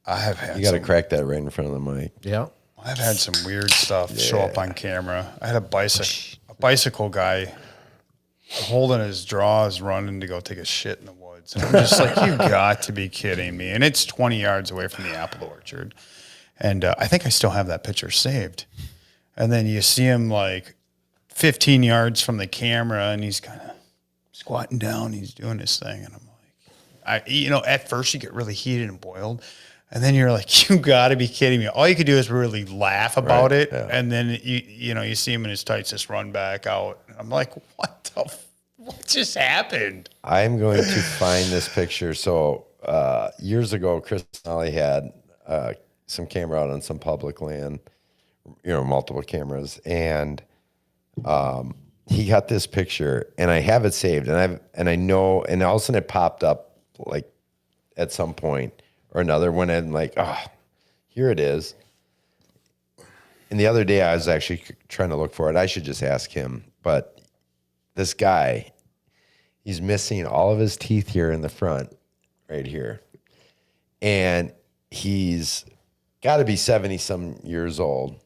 I have had You got to crack that right in front of the mic. Yeah. I've had some weird stuff show up on camera. I had a bicycle guy holding his drawers, running to go take a shit in the woods. And I'm just like, you got to be kidding me. And it's 20 yards away from the apple orchard. And I think I still have that picture saved. And then you see him like 15 yards from the camera, and he's kind of squatting down. He's doing his thing. And I'm like, at first you get really heated and boiled. And then you're like, you got to be kidding me. All you could do is really laugh about it. Yeah. And then, you see him in his tights just run back out. And I'm like, what just happened? I'm going to find this picture. So years ago, Chris Nolly had some camera out on some public land, multiple cameras. And he got this picture, and I have it saved. And I know, and all of a sudden it popped up like at some point or another when I'm like, here it is. And the other day I was actually trying to look for it. I should just ask him. But this guy, he's missing all of his teeth here in the front, right here. And he's got to be 70-some years old.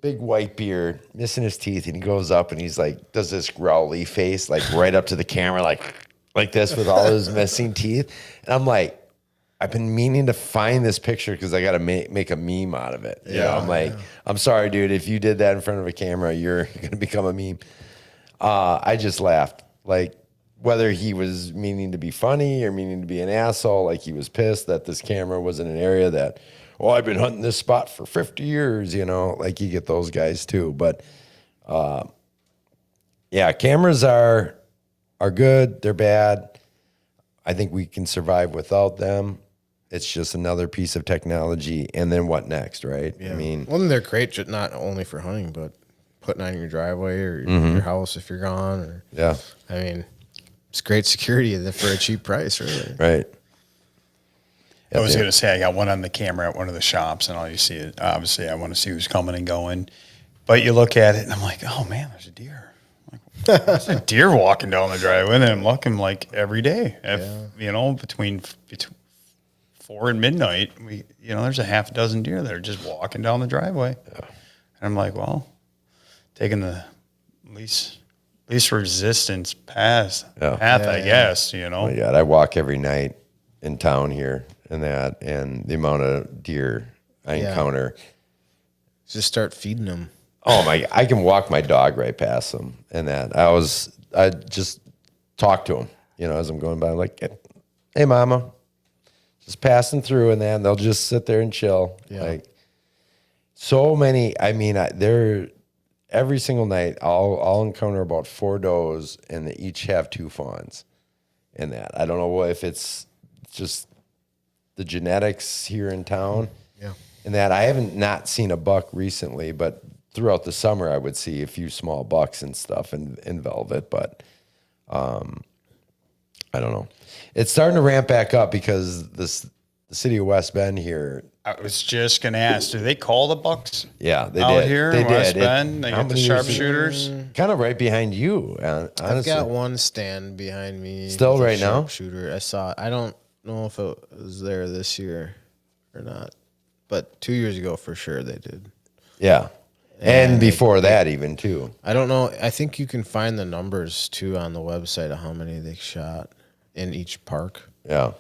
Big white beard, missing his teeth. And he goes up and he's like, does this growly face, like right up to the camera, like this with all his missing teeth. And I'm like, I've been meaning to find this picture because I got to make a meme out of it. I'm like, I'm sorry, dude. If you did that in front of a camera, you're going to become a meme. I just laughed. Like, whether he was meaning to be funny or meaning to be an asshole, like he was pissed that this camera was in an area that, I've been hunting this spot for 50 years, like you get those guys too. But cameras are good. They're bad. I think we can survive without them. It's just another piece of technology. And then what next, right? Yeah. I mean, they're great, not only for hunting, but putting on your driveway or your house if you're gone. I mean, it's great security for a cheap price, really. Right. I was going to say, I got one on the camera at one of the shops, and all you see is, obviously, I want to see who's coming and going. But you look at it, and I'm like, oh, man, there's a deer. There's a deer walking down the driveway, and I'm looking like every day. Between 4 and midnight, there's a half a dozen deer that are just walking down the driveway. Yeah. And I'm like, well, taking the least resistance path, I guess, Oh my God, I walk every night in town here and the amount of deer I encounter. Just start feeding them. Oh my! I can walk my dog right past them, and that I just talk to them, as I'm going by. I'm like, "Hey, mama," just passing through, and then they'll just sit there and chill. Yeah. Like so many. I mean, they're every single night. I'll encounter about 4 does, and they each have 2 fawns. In that, I don't know if it's just the genetics here in town. Yeah. And that I haven't not seen a buck recently, but throughout the summer I would see a few small bucks and stuff in velvet. But I don't know. It's starting to ramp back up because the city of West Bend here. I was just gonna ask, do they call the bucks? Yeah, they out did. here They in West did. Bend. They how got the many years sharpshooters. Kind of right behind you. Honestly, I've got one stand behind me. Still with a right now? Shooter. I saw it. I don't know if it was there this year or not, but 2 years ago for sure they did. Yeah, and before that even too. I don't know. I think you can find the numbers too on the website of how many they shot in each park. Yeah.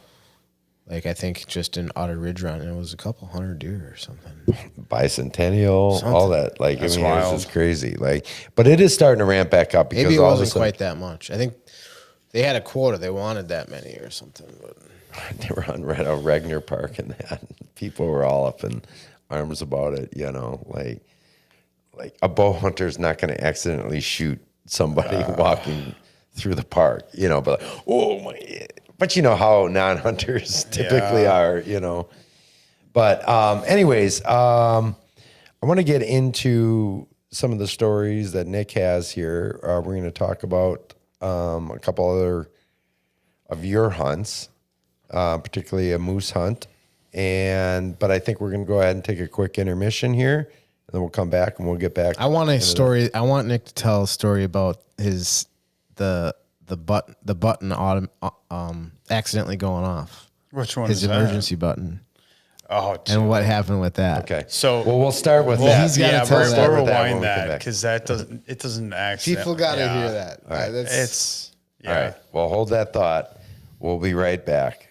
Like I think just in Otter Ridge Run, it was a couple hundred deer or something. Bicentennial, all that. Like, That's I mean, wild. it's just crazy. Like, but it is starting to ramp back up because Maybe it all of a wasn't sudden quite that much. I think they had a quota. They wanted that many or something. But they were on Regner Park and that people were all up in arms about it. Like a bow hunter's not going to accidentally shoot somebody walking through the park, but like, oh my. But you know how non-hunters typically are, But anyways, I want to get into some of the stories that Nick has here. We're going to talk about a couple other of your hunts, particularly a moose hunt. But I think we're going to go ahead and take a quick intermission here, and then we'll come back and we'll get back. I want a story. I want Nick to tell a story about the button accidentally going off. Which one His is that? emergency button. Oh, And what happened with that? Okay. So we'll start with that. he's gotta yeah, tell we'll that when we rewind come that back. because that doesn't actually. People got to hear that. All right. It's All right. Well, hold that thought. We'll be right back.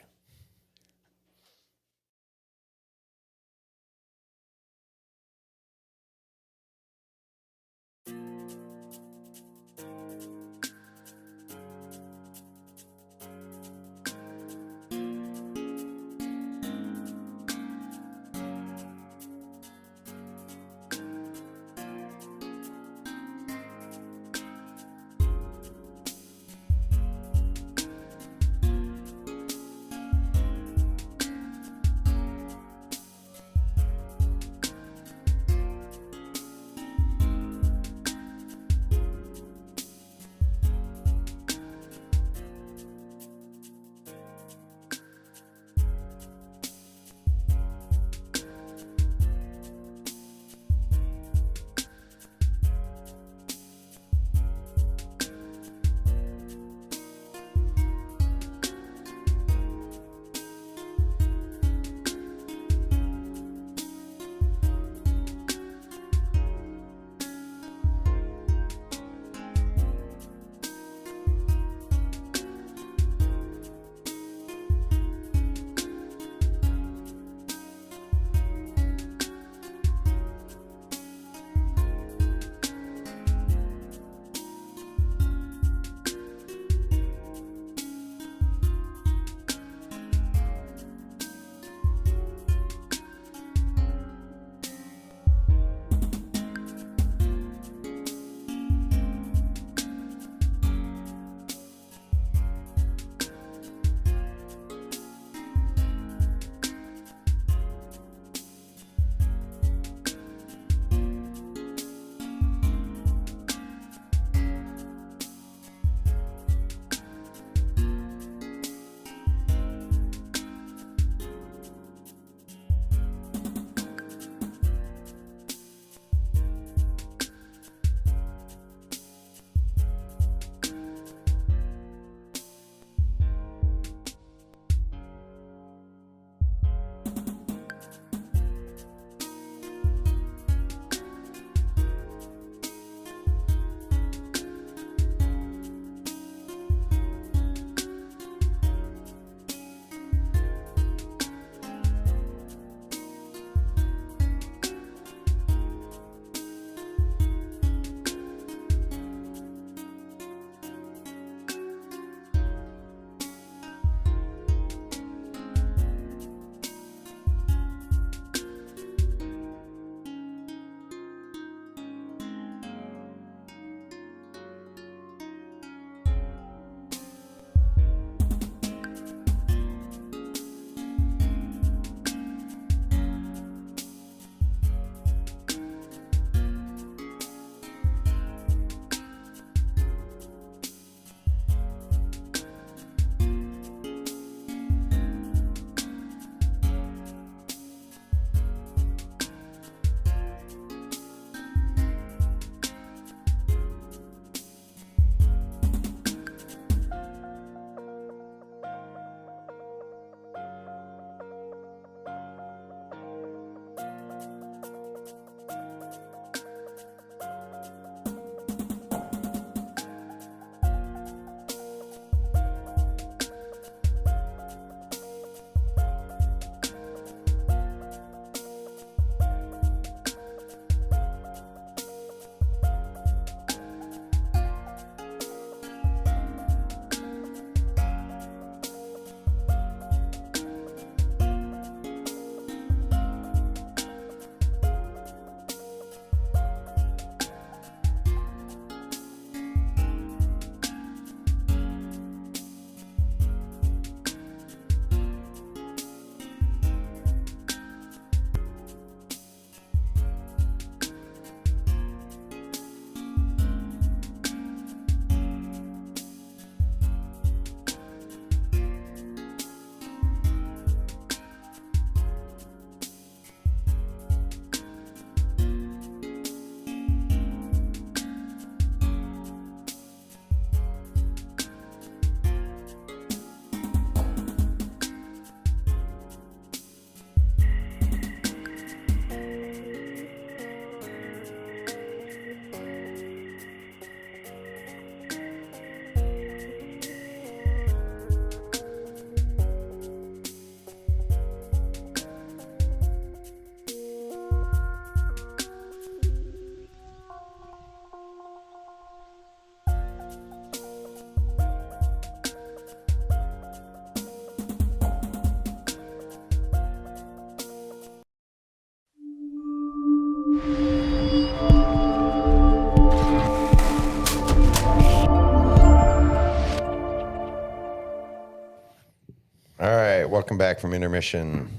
welcome back from intermission.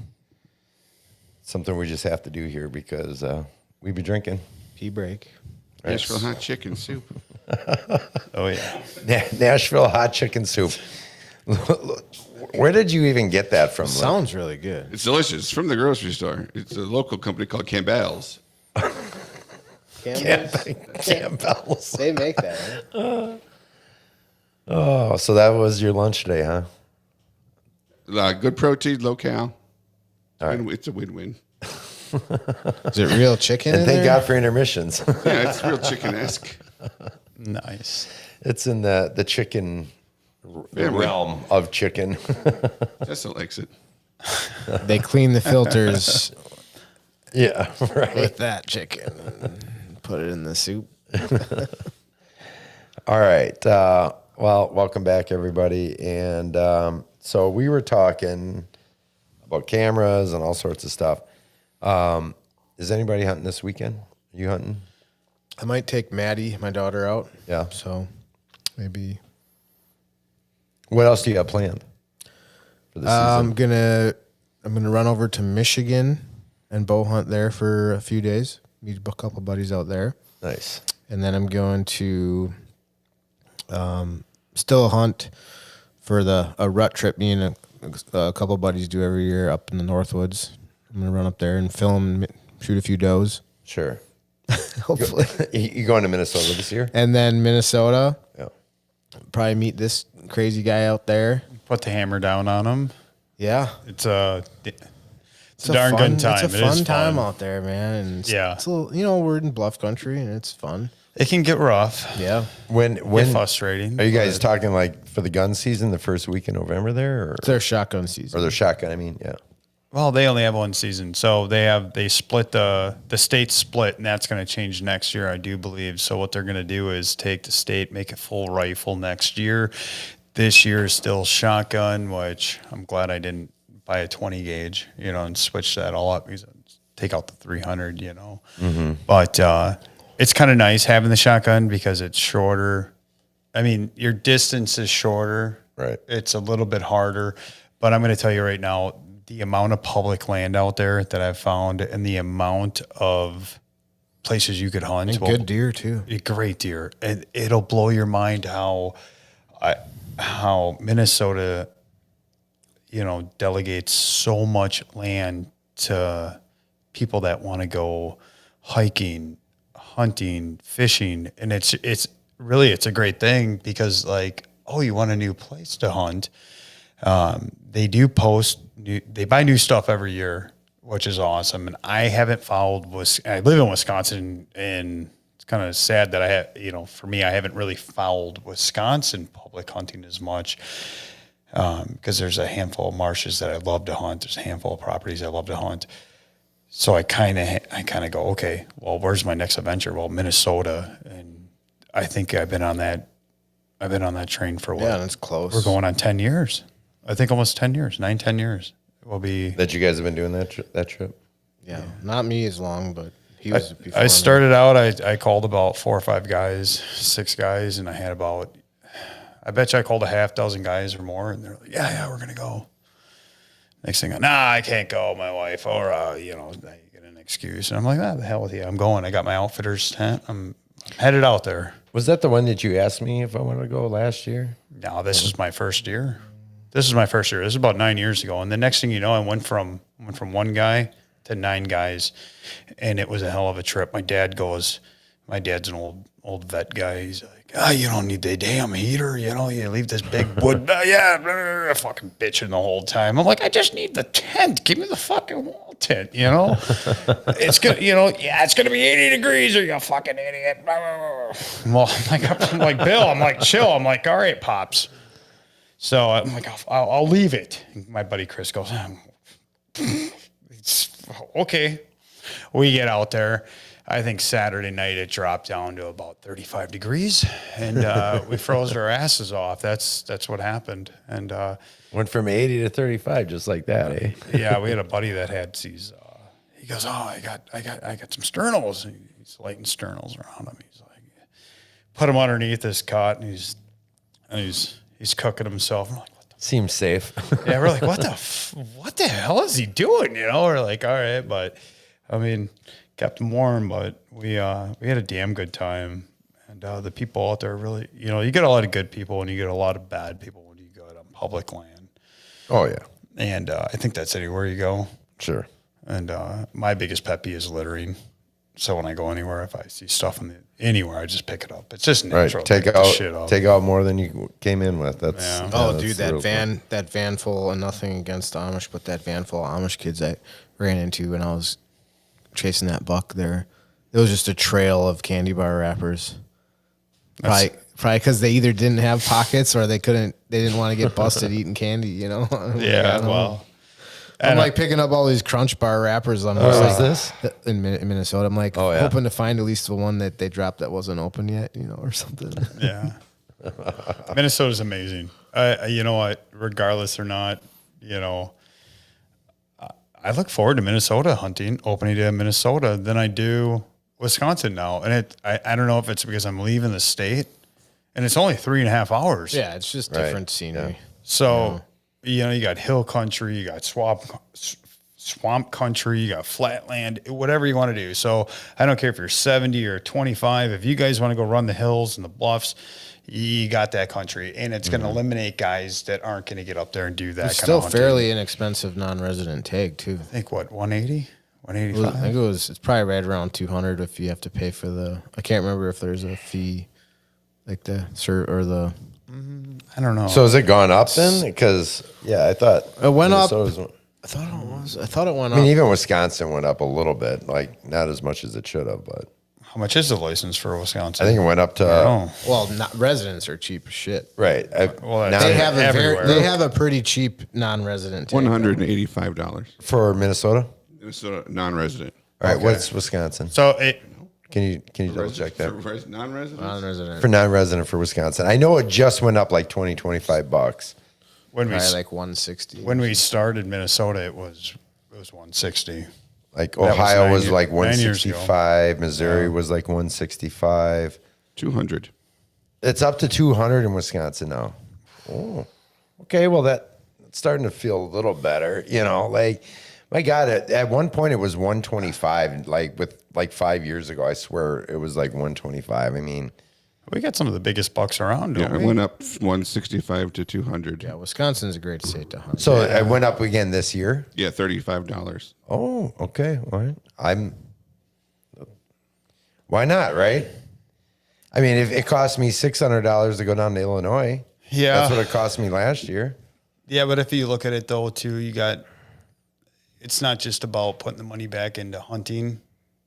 Something we just have to do here because we've been drinking. Pee break. Nashville hot chicken soup. Oh yeah. Nashville hot chicken soup. Where did you even get that from? Sounds really good. It's delicious. It's from the grocery store. It's a local company called Campbell's. Campbell's. They make that. Right? Oh, so that was your lunch today, huh? Good protein, low cal. All right. It's a win-win. Is it real chicken? And in thank there? God for intermissions. Yeah, it's real chicken-esque. Nice. It's in the chicken Family. realm of chicken. Tessa likes it. They clean the filters Yeah, right. with that chicken and put it in the soup. All right. Well, welcome back, everybody. And so we were talking about cameras and all sorts of stuff. Is anybody hunting this weekend? Are you hunting? I might take Maddie, my daughter, out. Yeah. So maybe What else do you have planned for the season? I'm gonna run over to Michigan and bow hunt there for a few days. Meet a couple buddies out there, Nice. and then I'm going to still hunt for a rut trip. Me and a couple buddies do every year up in the Northwoods. I'm gonna run up there and film, shoot a few does, Sure. hopefully. You going to Minnesota this year? And then Minnesota, Yeah. probably meet this crazy guy out there. Put the hammer down on them. Yeah. It's a darn good time. It's a It is fun time fun. out there, man. And it's a little, we're in bluff country and it's fun. It can get rough. Yeah. When Get frustrating. are you guys but talking like for the gun season, the first week in November there, or It's their shotgun season. their shotgun? I mean, yeah. Well, they only have one season, so they split the state split, and that's going to change next year, I do believe. So what they're going to do is take the state, make it full rifle next year. This year is still shotgun, which I'm glad I didn't buy a 20 gauge, and switch that all up because take out the 300, But it's kind of nice having the shotgun because it's shorter. I mean, your distance is shorter. Right. It's a little bit harder, but I'm going to tell you right now, the amount of public land out there that I've found and the amount of places you could hunt. And good deer too. Great deer. And it'll blow your mind how Minnesota, delegates so much land to people that want to go hiking, hunting, fishing. And it's a great thing because you want a new place to hunt. They do they buy new stuff every year, which is awesome. And I haven't followed I live in Wisconsin, and it's kind of sad that for me, I haven't really followed Wisconsin public hunting as much. Because there's a handful of marshes that I love to hunt. There's a handful of properties I love to hunt. So I kind of go, okay, well, where's my next adventure? Well, Minnesota. And I think I've been on that train for what? Yeah, that's close. We're going on 10 years. I think almost 10 years, 10 years. It will be. That you guys have been doing that trip? Yeah. Not me as long, but he was before I me. started out, I called about 4 or 5 guys, 6 guys, and I had I bet you I called a half dozen guys or more, and they're like, yeah, we're going to go. Next thing, I can't go, my wife, or, you get an excuse. And I'm like, the hell with you. I'm going. I got my outfitter's tent. I'm headed out there. Was that the one that you asked me if I wanted to go last year? No, this is my first year. This is about 9 years ago. And the next thing you know, I went from 1 guy to 9 guys, and it was a hell of a trip. My dad's an old vet guy. He's like, you don't need the damn heater. You leave this big wood. Fucking bitching the whole time. I'm like, I just need the tent. Give me the fucking wall tent, It's good, it's going to be 80 degrees or you fucking idiot. Well, I'm like, Bill, I'm like, chill. I'm like, all right, Pops. So I'm like, I'll leave it. And my buddy Chris goes, okay. We get out there. I think Saturday night it dropped down to about 35 degrees, and we froze our asses off. That's what happened. And Went from 80 to 35, just like that, eh? yeah, we had a buddy that had these. He goes, I got some sternals. And he's lighting sternals around him. He's like, put him underneath this cot, and he's cooking himself. I'm like, what the Seems safe. Yeah, we're like, what the hell is he doing? You know, we're like, all right, but I mean, kept him warm, but we had a damn good time, and the people out there really, you know, you get a lot of good people and you get a lot of bad people when you go out on public land. Oh yeah, And I think that's anywhere you go. sure. And my biggest pet peeve is littering. So when I go anywhere, if I see stuff anywhere, I just pick it up. It's just Right, natural. to pick the shit up. take out more than you came in with. That's Yeah. Oh, that's dude, the real that van full, and nothing against the Amish, but that van full of Amish kids I ran into when I was chasing that buck there. It was just a trail of candy bar wrappers. Probably because they either didn't have pockets or they didn't want to get busted eating candy, you know? Yeah, well. I'm like picking up all these Crunch Bar wrappers. I'm Where just was like, in Minnesota. I'm like Oh, yeah. hoping to find at least the one that they dropped that wasn't open yet, you know, or something. Yeah. Minnesota's amazing. You know what? Regardless or not, you know, I look forward to Minnesota hunting, opening day in Minnesota, than I do Wisconsin now. And I don't know if it's because I'm leaving the state, and it's only 3.5 hours. Yeah, it's just Right. different scenery. So, you know, you got hill country, you got swamp country, you got flatland, whatever you want to do. So I don't care if you're 70 or 25. If you guys want to go run the hills and the bluffs, you got that country. And it's going to eliminate guys that aren't going to get up there and do that It's kind still of hunting. fairly inexpensive non-resident tag too. I think, what, 180? I 185? think it's probably right around 200 if you have to pay for I can't remember if there's a fee like the I don't know. So has it gone up then? Because I thought it went up. Minnesota's- I thought it went I mean, up. even Wisconsin went up a little bit, like not as much as it should have, but How much is the license for Wisconsin? I think it went up to Oh, Well, not residents are cheap as shit. right. well, Now- They have everywhere. they have a pretty cheap non-resident tag. $185. for Minnesota. Minnesota non-resident. All right, what's Wisconsin? so Can you double check that For non-residents? Non-resident. for non-resident for Wisconsin? I know it just went up like $25. when we Probably like 160. when we started Minnesota, it was 160. Like was Ohio 9 was years- like 9 years ago. 165. Missouri was like 165. 200. It's up to 200 in Wisconsin now. Oh, okay. Well, that's starting to feel a little better. You know, like my God, at one point it was 125. Like 5 years ago, I swear it was like 125. I mean, We got some of the biggest bucks around, don't Yeah, it we? went up 165 to 200. Yeah, Wisconsin's a great state to hunt. so it went up again this year. Yeah, $35. Oh, okay. All right. Why not, right? I mean, if it cost me $600 to go down to Illinois, Yeah. that's what it cost me last year. Yeah, but if you look at it though, too, it's not just about putting the money back into hunting,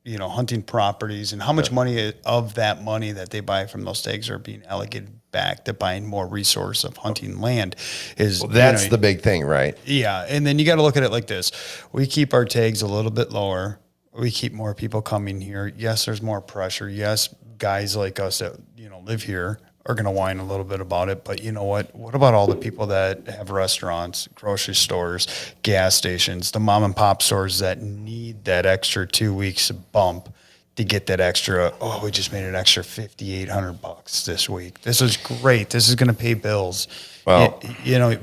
you know, hunting properties, and how much money of that money that they buy from those tags are being allocated back to buying more resource of hunting land is That's the big thing, right? Yeah, and then you got to look at it like this: we keep our tags a little bit lower. We keep more people coming here. Yes, there's more pressure. Yes, guys like us that live here are going to whine a little bit about it. But you know what? What about all the people that have restaurants, grocery stores, gas stations, the mom and pop stores that need that extra 2 weeks bump to get that extra? Oh, we just made an extra $5,800 this week. This is great. This is going to pay bills. Well,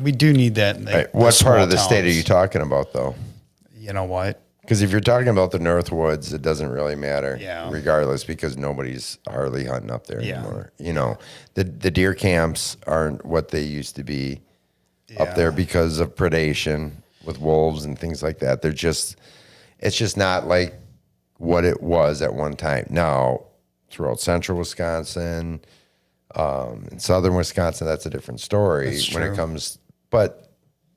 we do need that. In the, Right. What the part small of the state are towns. you talking about, though? You know what? Because if you're talking about the Northwoods, it doesn't really matter, Yeah. regardless, because nobody's hardly hunting up there Yeah. anymore. You know, the deer camps aren't what they used to be up there Yeah. because of predation with wolves and things like that. It's just not like what it was at one time. Now, throughout central Wisconsin, in southern Wisconsin, that's a different story That's when it true. comes, but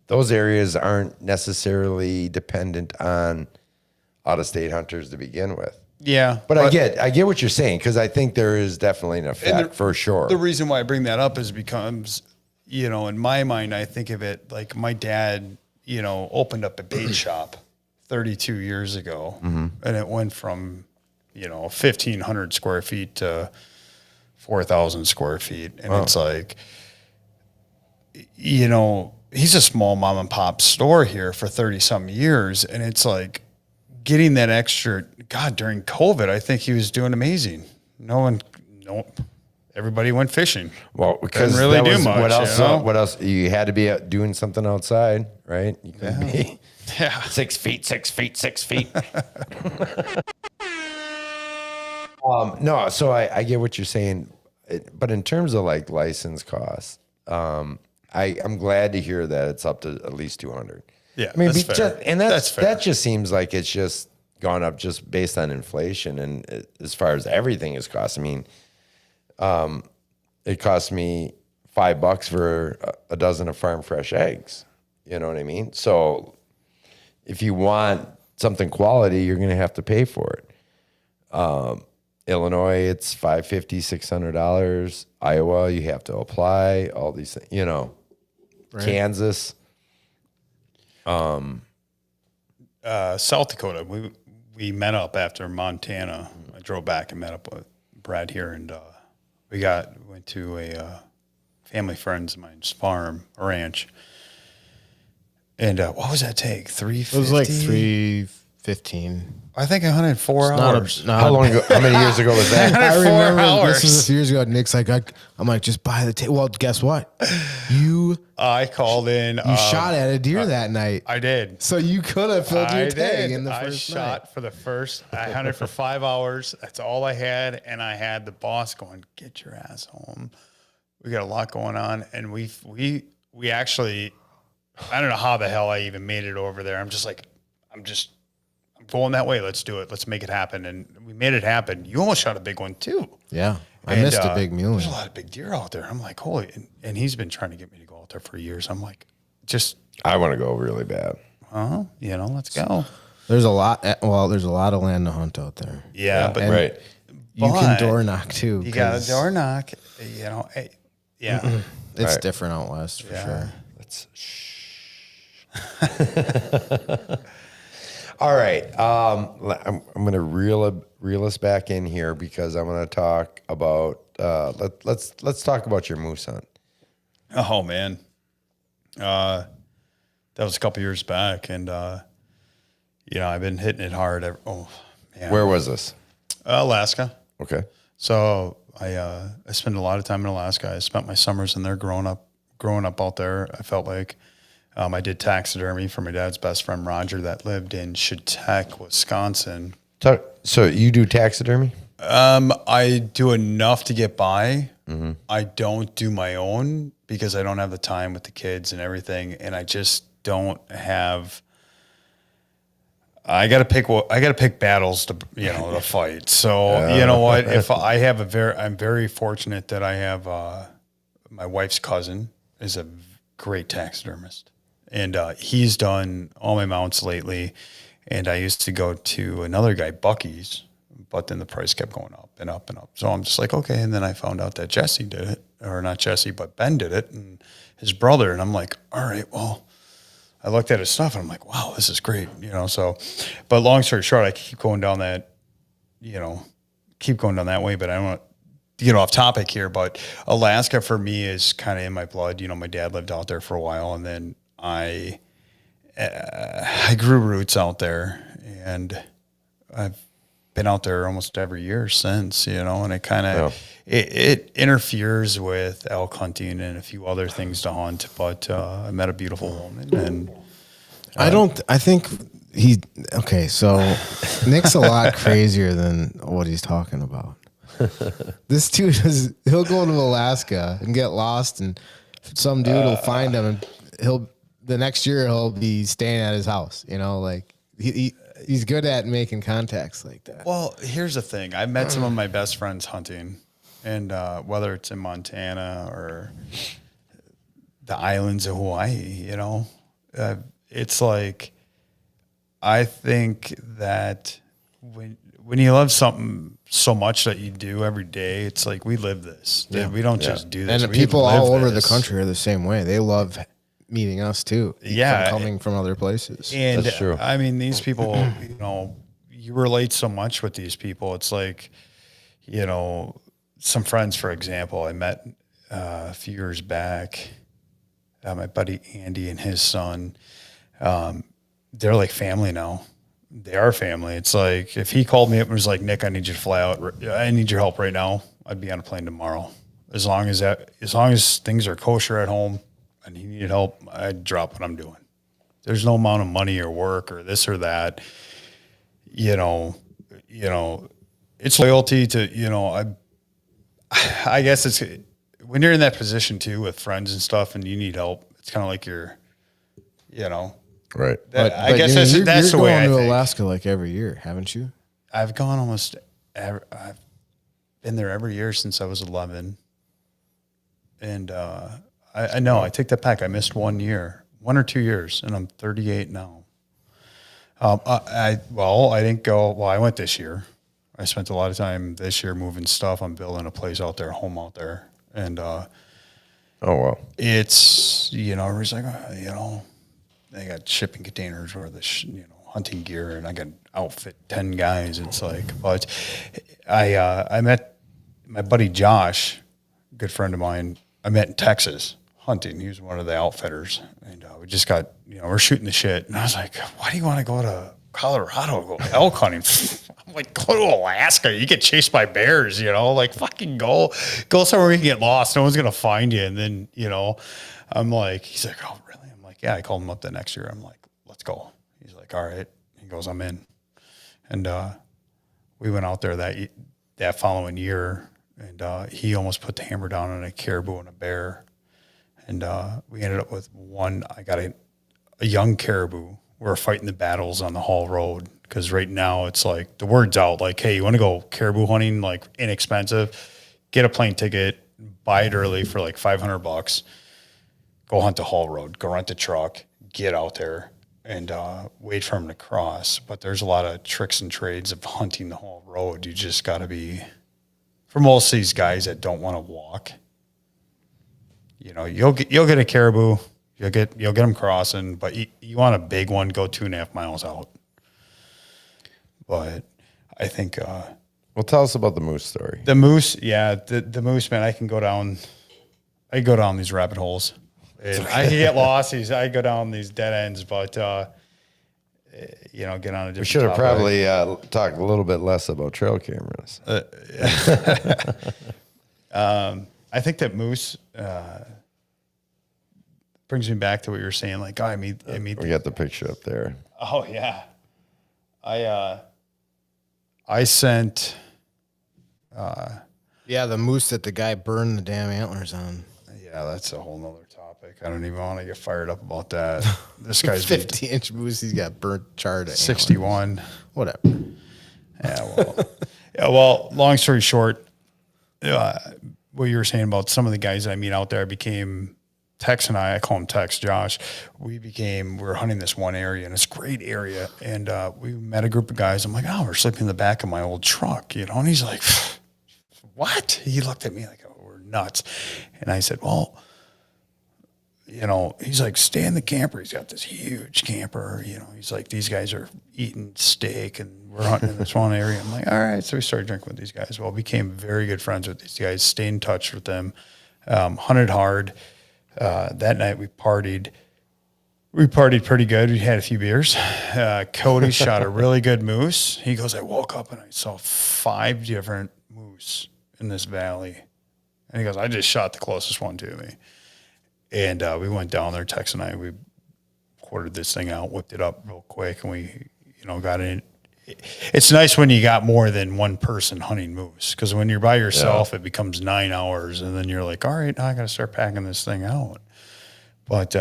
those areas aren't necessarily dependent on out-of-state hunters to begin with. Yeah, But I get what you're saying, because I think there is definitely an effect the- for sure. The reason why I bring that up is because, in my mind, I think of it like my dad, opened up a bait shop 32 years ago, and it went from, 1,500 square feet to 4,000 square feet. And it's like, he's a small mom and pop store here for 30 some years. And it's like getting that extra, God, during COVID, I think he was doing amazing. No. everybody went fishing. Well, because Didn't really that do was, much, what else? you know? What else? You had to be out doing something outside, right? You couldn't be Yeah. 6 feet, 6 feet, 6 feet. No, so I get what you're saying, but in terms of like license costs, I'm glad to hear that it's up to at least 200. Yeah, I mean, that's fair. That's fair. that just seems like it's just gone up just based on inflation and as far as everything is cost. I mean, it cost me $5 for a dozen of farm fresh eggs. You know what I mean? So if you want something quality, you're going to have to pay for it. Illinois, it's $550, $600. Iowa, you have to apply all these things, you know, right. Kansas. South Dakota, we met up after Montana. I drove back and met up with Brad here, and we went to a family friends of mine's farm, a ranch. And what was that take? 350? It was like 315. I think 104 hours. How long ago? How many years ago was that? I remember hours. this was a few years ago. Nick's like, I'm like, just buy the tape. Well, guess what? I called in. You shot at a deer that night. I did. So you could have filled your tag in the I first shot night. for the first. I hunted for 5 hours. That's all I had, and I had the boss going, "Get your ass home. We got a lot going on." And we actually, I don't know how the hell I even made it over there. I'm going that way. Let's do it. Let's make it happen. And we made it happen. You almost shot a big one too. Yeah. I missed a big muley. There's a lot of big deer out there. I'm like, holy, and he's been trying to get me to go out there for years. I'm like, I want to go really bad. Let's go. There's a lot. There's a lot of land to hunt out there. Yeah, but right. You can door knock too. You got a door knock. Yeah. It's right. different out west for sure. Let's All right. I'm going to reel us back in here because I'm going to talk about let's talk about your moose hunt. Oh man, that was a couple years back, and I've been hitting it hard. Where was this? Alaska. Okay. So I spent a lot of time in Alaska. I spent my summers in there growing up out there. I felt like I did taxidermy for my dad's best friend, Roger, that lived in Chautauqua, Wisconsin. So you do taxidermy? I do enough to get by. Mm-hmm. I don't do my own because I don't have the time with the kids and everything. And I just don't have, I got to pick battles to fight. So you know what, I'm very fortunate that I have, my wife's cousin is a great taxidermist. And he's done all my mounts lately. And I used to go to another guy, Bucky's, but then the price kept going up and up and up. So I'm just like, okay. And then I found out that Jesse did it, or not Jesse, but Ben did it, and his brother. And I'm like, all right, well, I looked at his stuff and I'm like, wow, this is great. So, but long story short, I keep going down that way, but I don't want to get off topic here. But Alaska for me is kind of in my blood. My dad lived out there for a while, and then I grew roots out there, and I've been out there almost every year since, and it kind of, it interferes with elk hunting and a few other things to hunt. But I met a beautiful woman, and so Nick's a lot crazier than what he's talking about. This dude he'll go to Alaska and get lost, and some dude will find him, and the next year he'll be staying at his house. Like he's good at making contacts like that. Well, here's the thing. I met some of my best friends hunting, and whether it's in Montana or the islands of Hawaii, it's like, I think that when you love something so much that you do every day, it's like, we live this. Yeah. We don't just do this. And the people all over the country are the same way. They love meeting us too. Yeah. Coming from other places. And that's true. I mean, these people, you relate so much with these people. It's like, some friends, for example, I met a few years back, my buddy Andy and his son, they're like family now. They are family. It's like, if he called me up and was like, Nick, I need you to fly out. I need your help right now. I'd be on a plane tomorrow. as long as things are kosher at home and he needed help, I'd drop what I'm doing. There's no amount of money or work or this or that. You know, it's loyalty to, I guess it's when you're in that position too with friends and stuff and you need help, it's kind of like you're, Right. I guess that's the way I You're going to think. Alaska like every year, haven't you? I've gone I've been there every year since I was 11. And I know, I take that back. I missed 1 or 2 years, and I'm 38 now. I didn't go. Well, I went this year. I spent a lot of time this year moving stuff. I'm building a place out there, home out there. And Oh, wow. it's, everybody's like, they got shipping containers or the, hunting gear, and I got outfit 10 guys. It's like, but I met my buddy Josh, good friend of mine. I met in Texas hunting. He was one of the outfitters, and we just got, we're shooting the shit. And I was like, why do you want to go to Colorado, go elk hunting? I'm like, go to Alaska. You get chased by bears, like fucking go somewhere you can get lost. No one's going to find you. And then, I'm like, he's like, oh, really? I'm like, yeah, I called him up the next year. I'm like, let's go. He's like, all right. He goes, I'm in. And we went out there that following year, and he almost put the hammer down on a caribou and a bear. And we ended up with one. I got a young caribou. We were fighting the battles on the Hall Road because right now it's like the word's out like, hey, you want to go caribou hunting, like inexpensive, get a plane ticket, buy it early for like $500, go hunt the Hall Road, go rent a truck, get out there and wait for them to cross. But there's a lot of tricks and trades of hunting the Hall Road. You just got to be, for most of these guys that don't want to walk, you'll get a caribou. You'll get them crossing, but you want a big one, go 2.5 miles out. But I think Well, tell us about the moose story. the moose, the moose, man, I go down these rabbit holes. And I can get lost. I go down these dead ends, but get on a different. We should have topic. probably talked a little bit less about trail cameras. I think that moose brings me back to what you were saying. Like, I meet. We got the picture up there. Oh yeah, I sent. Yeah, the moose that the guy burned the damn antlers on. Yeah, that's a whole nother topic. I don't even want to get fired up about that. This guy's 50-inch moose. He's got burnt, charred. 61. Whatever. Yeah, well, long story short, what you were saying about some of the guys that I meet out there, Tex and I call him Tex, Josh. We were hunting this one area, and it's a great area. And we met a group of guys. I'm like, oh, we're sleeping in the back of my old truck, and he's like, what? He looked at me like, oh, we're nuts. And I said, well, he's like, stay in the camper. He's got this huge camper. He's like, these guys are eating steak and we're hunting in this one area. I'm like, all right. So we started drinking with these guys. Well, became very good friends with these guys, stayed in touch with them, hunted hard. That night we partied. We partied pretty good. We had a few beers. Cody shot a really good moose. He goes, I woke up and I saw 5 different moose in this valley. And he goes, I just shot the closest one to me. And we went down there, Tex and I, we quartered this thing out, whipped it up real quick, and we, got in. It's nice when you got more than one person hunting moose, because when you're by yourself, it becomes 9 hours, and then you're like, all right, now I got to start packing this thing out. But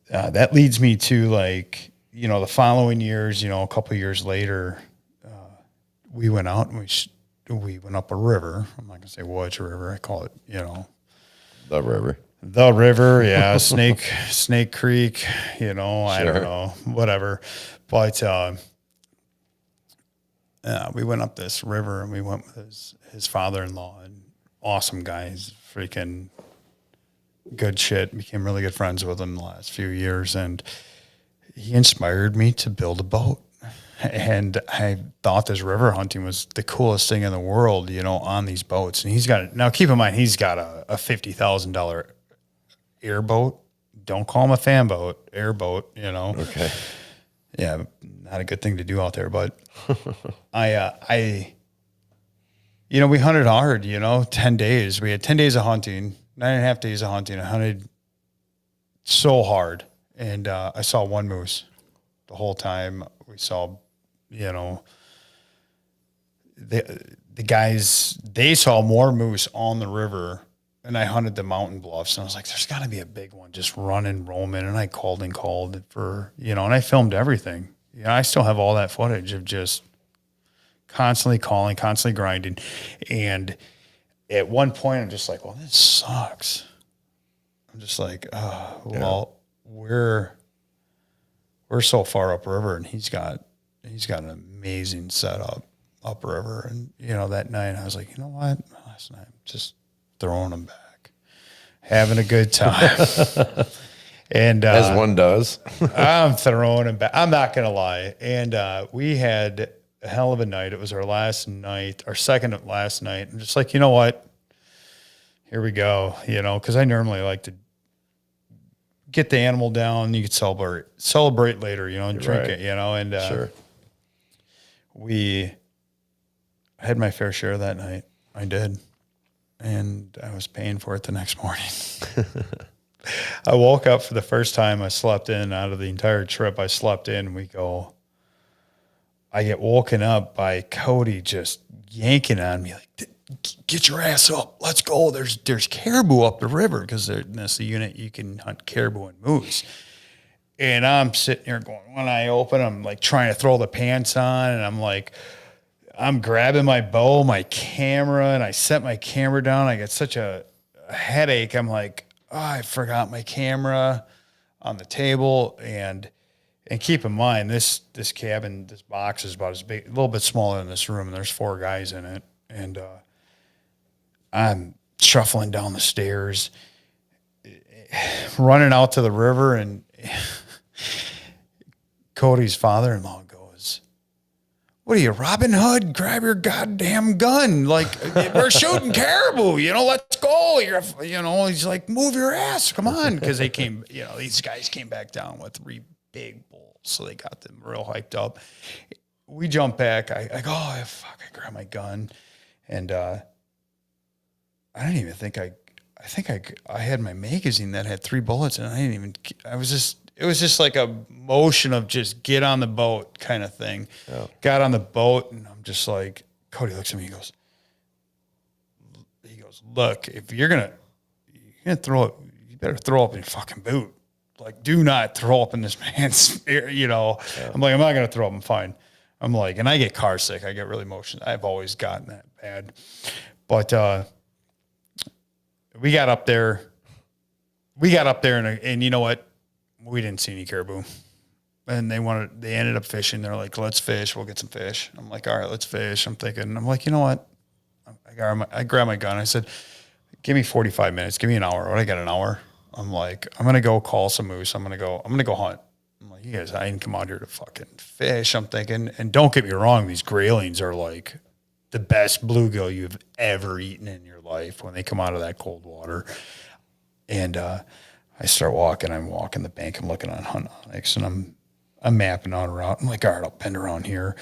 that leads me to the following years, a couple of years later, we went out and we went up a river. I'm not going to say which river. I call it, The river. The river, yeah, Snake Creek, I don't know, whatever. But we went up this river and we went with his father-in-law, and awesome guy. He's freaking good shit. Became really good friends with him the last few years, and he inspired me to build a boat. And I thought this river hunting was the coolest thing in the world, on these boats. And now keep in mind, he's got a $50,000 airboat. Don't call him a fan boat, airboat, Okay. Yeah, not a good thing to do out there. But I we hunted hard, 10 days. We had 10 days of hunting, 9.5 days of hunting. I hunted so hard. And I saw one moose the whole time. We saw, the guys, they saw more moose on the river, and I hunted the mountain bluffs, and I was like, there's got to be a big one just running, roaming. And I called for, and I filmed everything. I still have all that footage of just constantly calling, constantly grinding. And at one point, I'm just like, well, this sucks. I'm just like, well, we're so far upriver, and he's got an amazing setup upriver. And, that night I was like, you know what? Last night, I'm just throwing them back, having a good time. And as one does. I'm throwing them back. I'm not going to lie. And we had a hell of a night. It was our last night, our second to last night. I'm just like, you know what? Here we go. Because I normally like to get the animal down. You could celebrate later, and drink it, and sure. I had my fair share that night. I did. And I was paying for it the next morning. I woke up for the first time I slept in out of the entire trip. I slept in. I get woken up by Cody just yanking on me like, get your ass up. Let's go. There's caribou up the river, because that's the unit you can hunt caribou and moose. And I'm sitting here going, when I open, I'm like trying to throw the pants on, and I'm grabbing my bow, my camera, and I set my camera down. I get such a headache. I'm like, I forgot my camera on the table. And keep in mind, this cabin, this box is about as big, a little bit smaller than this room, and there's 4 guys in it. And I'm shuffling down the stairs, running out to the river, and Cody's father-in-law goes, what are you, Robin Hood? Grab your goddamn gun. Like, we're shooting caribou, let's go. He's like, move your ass. Come on. Because they came, these guys came back down with 3 big bulls. So they got them real hyped up. We jump back. I go, oh, fuck, I grab my gun. And I didn't even think I had my magazine that had 3 bullets, and it was just like a motion of just get on the boat kind of thing. Yeah. Got on the boat, and I'm just like, Cody looks at me, he goes, look, if you're gonna throw it, you better throw up in your fucking boot. Like, do not throw up in this man's, Yeah. I'm like, I'm not gonna throw up, I'm fine. I'm like, and I get car sick. I get really motion. I've always gotten that bad. But we got up there, and you know what? We didn't see any caribou, and they ended up fishing. They're like, let's fish. We'll get some fish. I'm like, all right, let's fish. I'm like, you know what? I grabbed my gun. I said, give me 45 minutes. Give me an hour. What, I got an hour? I'm like, I'm going to go call some moose. I'm going to go hunt. I'm like, you guys, I didn't come out here to fucking fish. I'm thinking, and don't get me wrong, these graylings are like the best bluegill you've ever eaten in your life when they come out of that cold water. And, I start walking. I'm walking the bank. I'm looking on Hunt Onyx, and I'm mapping out a route. I'm like, all right, I'll bend around here.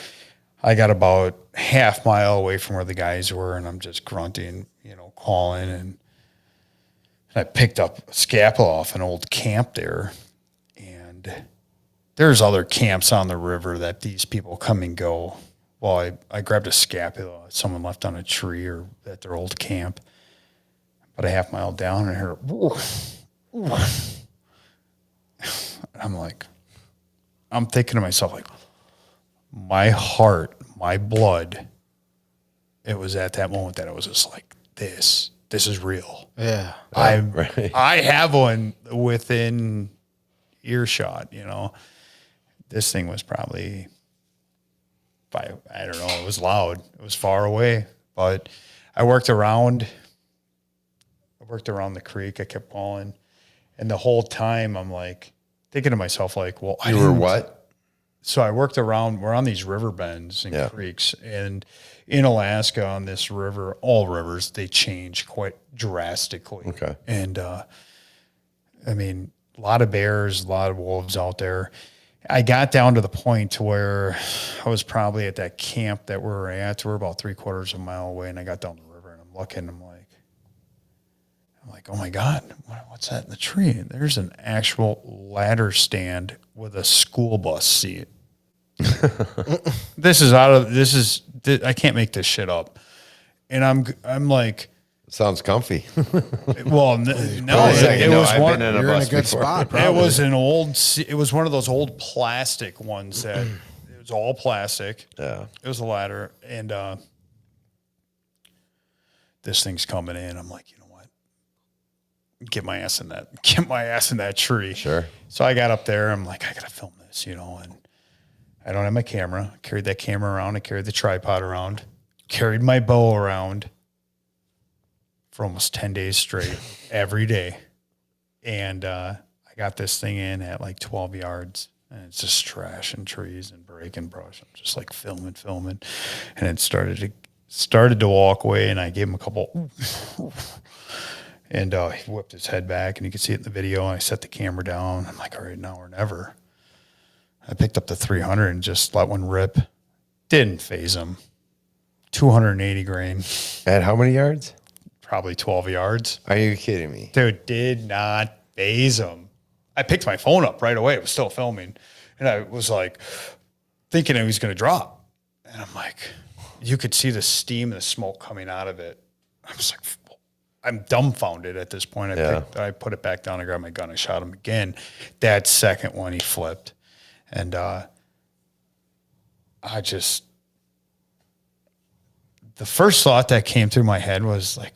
I got about half mile away from where the guys were, and I'm just grunting, calling. And I picked up a scapula off an old camp there. And there's other camps on the river that these people come and go. Well, I grabbed a scapula someone left on a tree or at their old camp. About a half mile down, and I heard, whoa. I'm like, I'm thinking to myself, like, my heart, my blood, it was at that moment that I was just like, this is real. Yeah. I have one within earshot, This thing was probably, I don't know, it was loud. It was far away. But I worked around the creek. I kept calling. And the whole time I'm like thinking to myself, like, well, you were what? So I worked around, we're on these river bends and creeks, and in Alaska on this river, all rivers, they change quite drastically. Okay. And, a lot of bears, a lot of wolves out there. I got down to the point to where I was probably at that camp that we're at. We're about 3/4 of a mile away, and I got down the river, and I'm looking. I'm like, oh my God, what's that in the tree? And there's an actual ladder stand with a school bus seat. I can't make this shit up. And I'm like, Sounds comfy. well, no, it was I've one. been in a You're in bus a good before. spot. It Probably. was it was one of those old plastic ones that it was all plastic. Yeah. It was a ladder, and this thing's coming in. I'm like, you know what? Get my ass in that tree. Sure. So I got up there. I'm like, I gotta film this, and I don't have my camera. I carried that camera around. I carried the tripod around. Carried my bow around for almost 10 days straight every day. And I got this thing in at like 12 yards, and it's just trashing trees and breaking brush. I'm just like filming. And it started to walk away, and I gave him a couple, and he whipped his head back, and you could see it in the video. And I set the camera down. I'm like, all right, now or never. I picked up the 300 and just let one rip. Didn't phase him. 280 grain. At how many yards? Probably 12 yards. Are you kidding me? Dude, did not phase him. I picked my phone up right away. It was still filming. And I was like thinking it was going to drop. And I'm like, you could see the steam and the smoke coming out of it. I was like, I'm dumbfounded at this point. I put it back down. I grabbed my gun. I shot him again. That second one, he flipped. And the first thought that came through my head was like,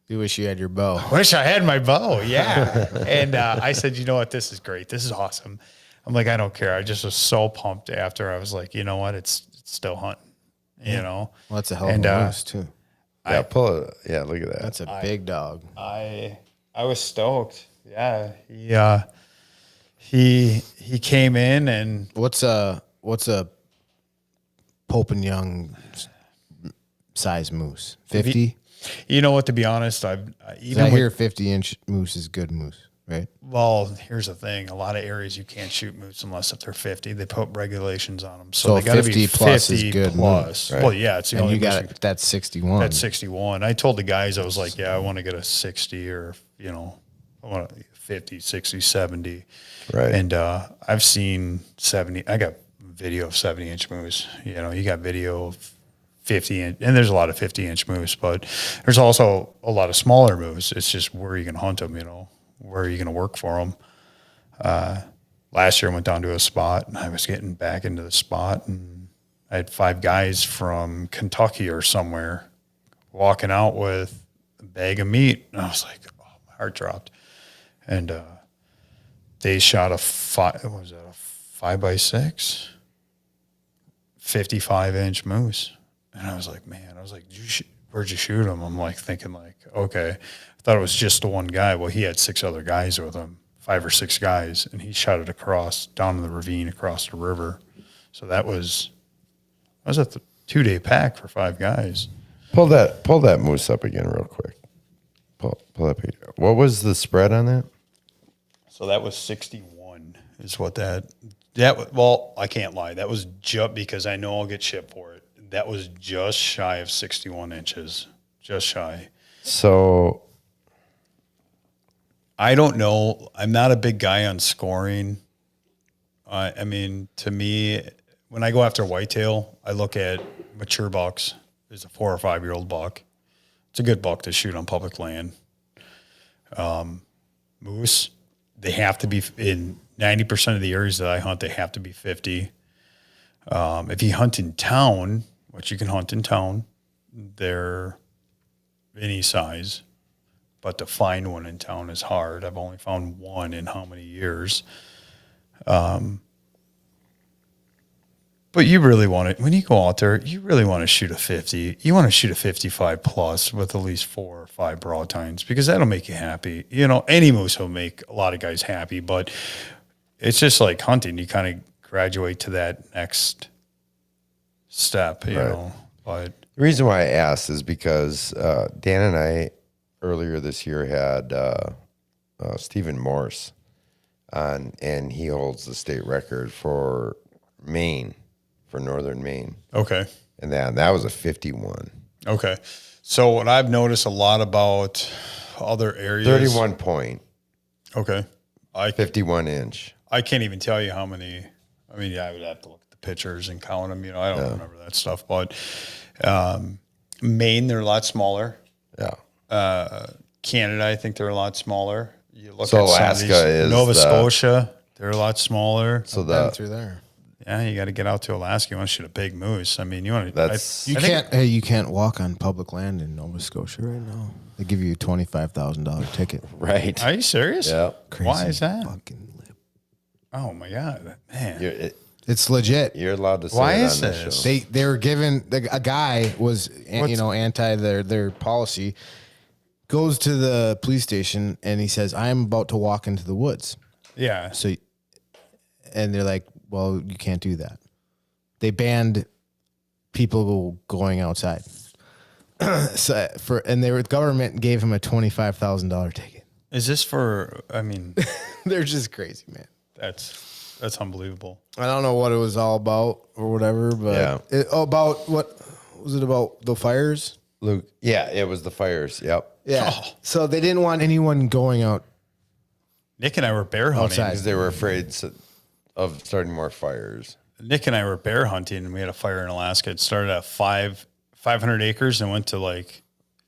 You wish you had your bow. wish I had my bow. Yeah. And I said, you know what? This is great. This is awesome. I'm like, I don't care. I just was so pumped after. I was like, you know what? It's still hunting, Well, that's a hell of a moose, too. Yeah, pull it. Yeah, look at that. That's a big dog. I was stoked. Yeah. He came in, and What's a Pope and Young size moose? 50? you know what, to be honest, I hear 50-inch moose is good moose, right? well, here's the thing. A lot of areas you can't shoot moose unless if they're 50. They put regulations on them. So they got to be 50 plus is 50 good plus. moose, right? Well, yeah, it's the And only you got moose it. That's 61. That's 61. I told the guys, I was like, yeah, I want to get a 60 or, I want a 50, 60, 70. Right. And I've seen 70. I got video of 70-inch moose. You got video of 50-inch, and there's a lot of 50-inch moose, but there's also a lot of smaller moose. It's just where you can hunt them, where are you going to work for them. Last year I went down to a spot, and I was getting back into the spot, and I had 5 guys from Kentucky or somewhere walking out with a bag of meat, and I was like, oh, my heart dropped. And they shot a 5x6, 55-inch moose. And I was like, where'd you shoot him? I'm like thinking like, okay. I thought it was just the one guy. Well, he had 6 other guys with him, 5 or 6 guys, and he shot it down in the ravine across the river. So that was a 2-day pack for 5 guys. Pull that moose up again real quick. Pull that picture. What was the spread on that? So that was 61 is what well, I can't lie. That was just because I know I'll get shit for it. That was just shy of 61 inches. Just shy. So I don't know. I'm not a big guy on scoring. I mean, to me, when I go after whitetail, I look at mature bucks. There's a 4 or 5-year-old buck. It's a good buck to shoot on public land. Moose, they have to be in 90% of the areas that I hunt. They have to be 50. If you hunt in town, which you can hunt in town, they're any size. But to find one in town is hard. I've only found one in how many years. But you really want it when you go out there. You really want to shoot a 50. You want to shoot a 55 plus with at least 4 or 5 broad tines because that'll make you happy. Any moose will make a lot of guys happy, but it's just like hunting. You kind of graduate to that next step, you know. But the reason why I asked is because Dan and I earlier this year had Stephen Morse and he holds the state record for Maine, for northern Maine. Okay. And that was a 51. Okay. So what I've noticed a lot about other areas. 31 point. Okay. 51 inch. I can't even tell you how many. I mean, I would have to look at the pictures and count them. I don't remember that stuff. But Maine, they're a lot smaller. Yeah. Canada, I think they're a lot smaller. You look So at some of Alaska these, is Nova Scotia, they're a lot smaller. So Been through there. Yeah, you got to get out to Alaska. You want to shoot a big moose. I mean, you want to. That's You can't walk on public land in Nova Scotia right now. They give you a $25,000 ticket. right. Are you serious? Yeah. Why is that? Fucking lip. Oh my god, man! It's legit. You're allowed to say Why it is on this this? show. They were given a guy was anti their policy. Goes to the police station and he says, "I am about to walk into the woods." Yeah. So, and they're like, "Well, you can't do that." They banned people going outside. The government gave him a $25,000 ticket. Is this for? I mean, They're just crazy, man. that's unbelievable. I don't know what it was all about or whatever, but Yeah. about what was it about the fires? Luke. Yeah, it was the fires. Yep. Yeah. So they didn't want anyone going out. Nick and I were bear hunting. Outside. Because they were afraid of starting more fires. Nick and I were bear hunting, and we had a fire in Alaska. It started at 500 acres and went to like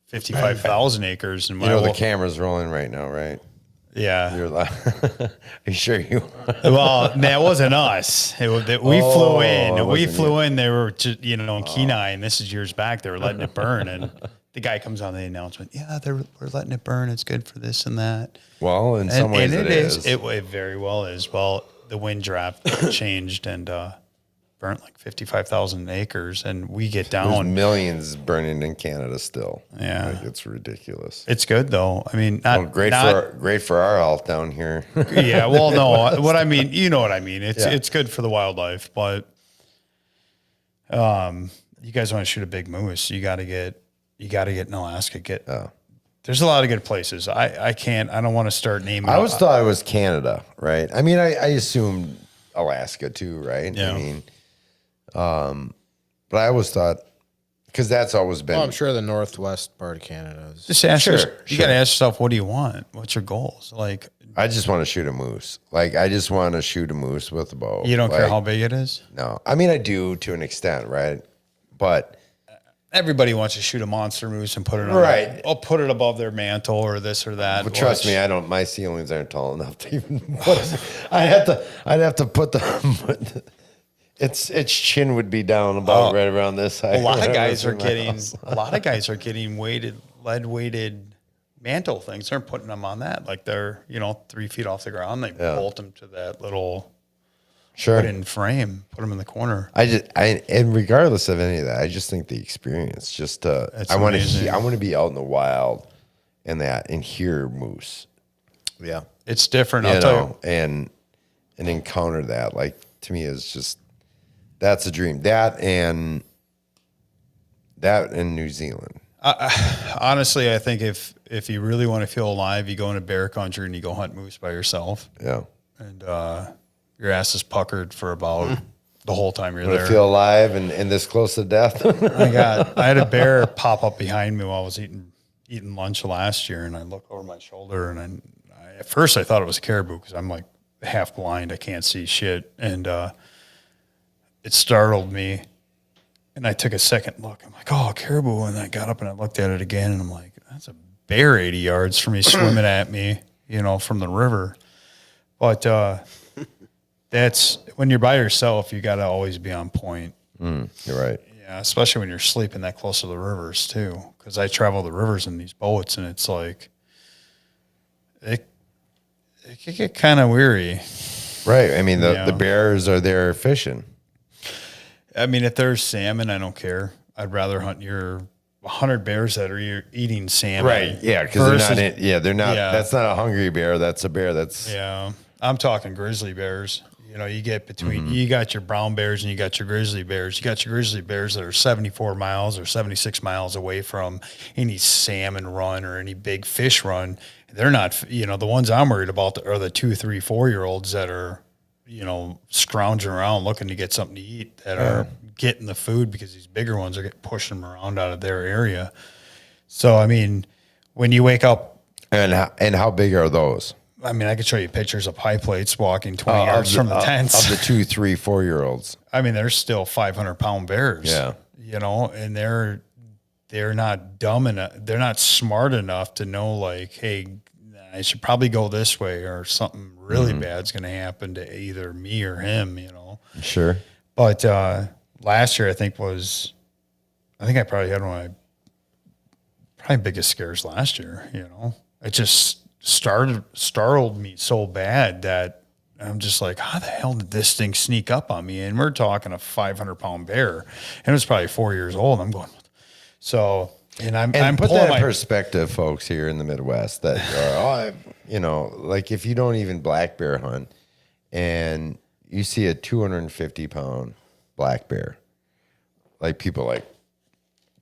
55,000 acres. And You know the camera's rolling right now, right? yeah. You're like, are you sure you? Well, that wasn't us. We flew in. it We wasn't flew in. They were, in Kenai, and this is years back. They were letting it burn, and the guy comes on the announcement. Yeah, we're letting it burn. It's good for this and that. Well, in some ways it is. It very well is. Well, the wind draft changed and burnt like 55,000 acres, and we get There's down. millions burning in Canada still. Yeah. Like, it's ridiculous. It's good though. I mean, not Great for our health down here. yeah. Well, no. What I mean, you know what I mean. It's Yeah. it's good for the wildlife, but you guys want to shoot a big moose, you got to get in Alaska. There's a lot of good places. I don't want to start naming. I always thought it was Canada, right? I mean, I assumed Alaska too, right? Yeah. I mean, but I always thought, because that's always been. Well, I'm sure the northwest part of Canada is. Just ask Sure, you got to ask yourself, what do you want? What's your goals? Like, I just want to shoot a moose. Like, I just want to shoot a moose with a bow. you don't care Like, how big it is. No, I mean, I do to an extent, right? But Everybody wants to shoot a monster moose and put it on Right. I'll put it above their mantle or this or that. But trust me, my ceilings aren't tall enough to even put it. I'd have to put the its chin would be down about right around this height. A lot of whatever guys is are in my getting house. lead weighted mantle things. They're putting them on that. Like they're, 3 feet off the ground. They bolt them to that little Sure. wooden frame, put them in the corner. And regardless of any of that, I just think the experience. That's I want amazing. to be out in the wild and hear moose. Yeah. It's different. You I'll tell know, and encounter that. Like, to me, is just that's a dream. That and New Zealand. honestly, I think if you really want to feel alive, you go into bear country and you go hunt moose by yourself, Yeah. and your ass is puckered for about the whole time you're Want there. to feel alive and this close to death. I had a bear pop up behind me while I was eating lunch last year, and I look over my shoulder, and at first I thought it was a caribou because I'm like half blind, I can't see shit, and it startled me, and I took a second look. I'm like, oh, caribou, and I got up and I looked at it again, and I'm like, that's a bear 80 yards from me swimming at me, from the river, but that's when you're by yourself, you got to always be on point. You're right. Yeah, especially when you're sleeping that close to the rivers too. Because I travel the rivers in these boats, and it's like it can get kind of weary. Right. I mean, the bears are there fishing. I mean, if there's salmon, I don't care. I'd rather hunt your 100 bears that are eating salmon. Right. Yeah. Because they're not. They're not. Yeah. That's not a hungry bear. That's a bear. That's. Yeah, I'm talking grizzly bears. You know, you get between, you got your brown bears and you got your grizzly bears. You got your grizzly bears that are 74 miles or 76 miles away from any salmon run or any big fish run. They're not, you know, the ones I'm worried about are the 2, 3, 4-year-olds that are, you know, scrounging around looking to get something to eat, that are getting the food because these bigger ones are pushing them around out of their area. So, I mean, when you wake up. And how big are those? I mean, I could show you pictures of pie plates walking 20 yards from the tents. Of the 2, 3, 4-year-olds. I mean, they're still 500-pound bears. Yeah. You know, and they're not dumb enough. They're not smart enough to know, like, hey, I should probably go this way or something really bad's going to happen to either me or him, you know. Sure. But last year, I think I probably had one of my biggest scares last year, you know. It just startled me so bad that I'm just like, how the hell did this thing sneak up on me? And we're talking a 500-pound bear, and it was probably 4 years old. I'm going, so, and I'm put pulling that in perspective, folks, here in the Midwest, that are, you know, like if you don't even black bear hunt, and you see a 250-pound black bear, like people like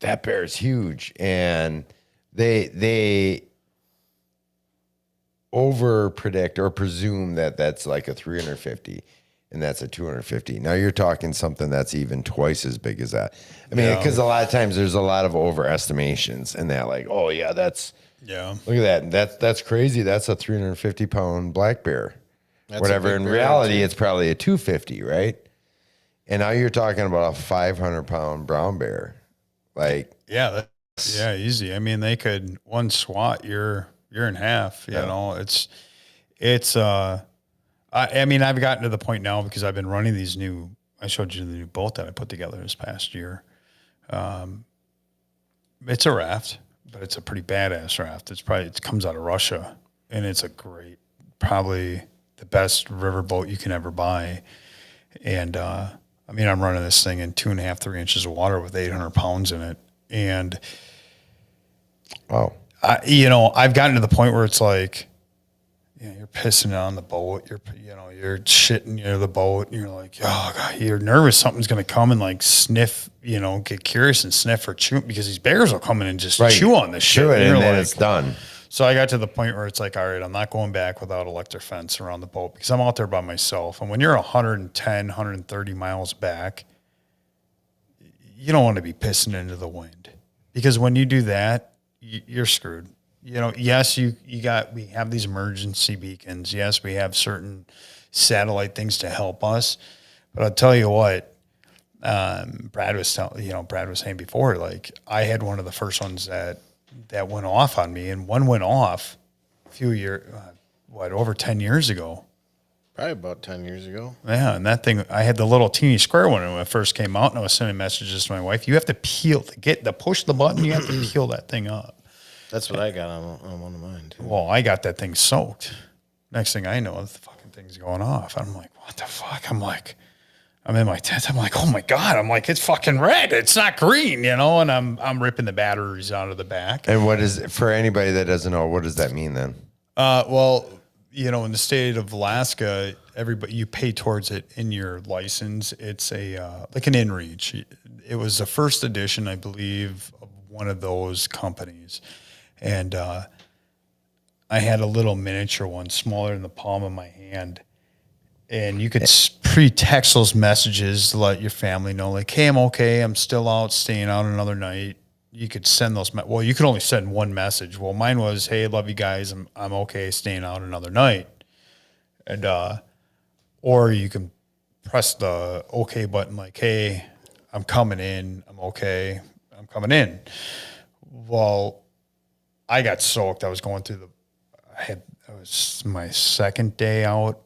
that bear is huge, and they over predict or presume that that's like a 350 and that's a 250. Now you're talking something that's even twice as big as that. I mean, because a lot of times there's a lot of overestimations and that, like, oh yeah, look at that. That's crazy. That's a 350-pound black bear. That's whatever. In bear reality, it's probably a 250, right? And now you're talking about a 500-pound brown bear. Like, yeah, easy. I mean, they could one swat you're in half, you know. I mean, I've gotten to the point now because I've been running these I showed you the new boat that I put together this past year. It's a raft, but it's a pretty badass raft. It comes out of Russia, and it's probably the best river boat you can ever buy. And, I mean, I'm running this thing in 2.5, 3 inches of water with 800 pounds in it. And, wow. I've gotten to the point where it's like, you know, you're pissing on the boat, you're shitting near the boat, and you're like, oh God, you're nervous something's going to come and like sniff, you know, get curious and sniff or chew, because these bears will come in and just chew on this shit. And then it's done. So I got to the point where it's like, all right, I'm not going back without electric fence around the boat because I'm out there by myself. And when you're 110, 130 miles back, you don't want to be pissing into the wind, because when you do that, you're screwed. You know, yes, we have these emergency beacons. Yes, we have certain satellite things to help us. But I'll tell you what, Brad was saying before, like, I had one of the first ones that went off on me, and one went off a few years, over 10 years ago. Probably about 10 years ago. Yeah, and that thing, I had the little teeny square one when it first came out, and I was sending messages to my wife. You have to push the button, you have to peel that thing up. That's what I got on one of mine, too. Well, I got that thing soaked. Next thing I know, the fucking thing's going off. I'm like, what the fuck? I'm in my tent. I'm like, oh my God. I'm like, it's fucking red. It's not green, you know? And I'm ripping the batteries out of the back. And what is, for anybody that doesn't know, what does that mean then? Well, you know, in the state of Alaska, you pay towards it in your license. It's like an inReach. It was the first edition, I believe, of one of those companies. And I had a little miniature one, smaller than the palm of my hand. And you could pre-text those messages to let your family know, like, hey, I'm okay. I'm still out, staying out another night. You could send those. Well, you could only send one message. Well, mine was, hey, love you guys. I'm okay, staying out another night. And or you can press the okay button, like, hey, I'm coming in. I'm okay. I'm coming in. Well, I got soaked. I was going through it was my second day out,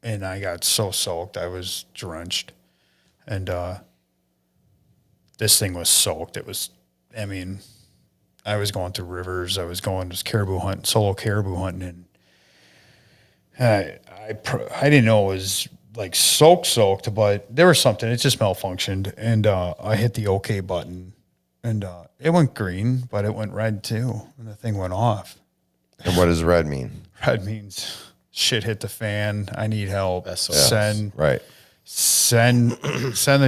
and I got so soaked. I was drenched. And this thing was soaked. I was going through rivers. I was going to caribou hunting, solo caribou hunting, and I didn't know it was like soaked, but there was something. It just malfunctioned, and I hit the OK button, and it went green, but it went red too, and the thing went off. And what does red mean? Red means shit hit the fan. I need help. Send the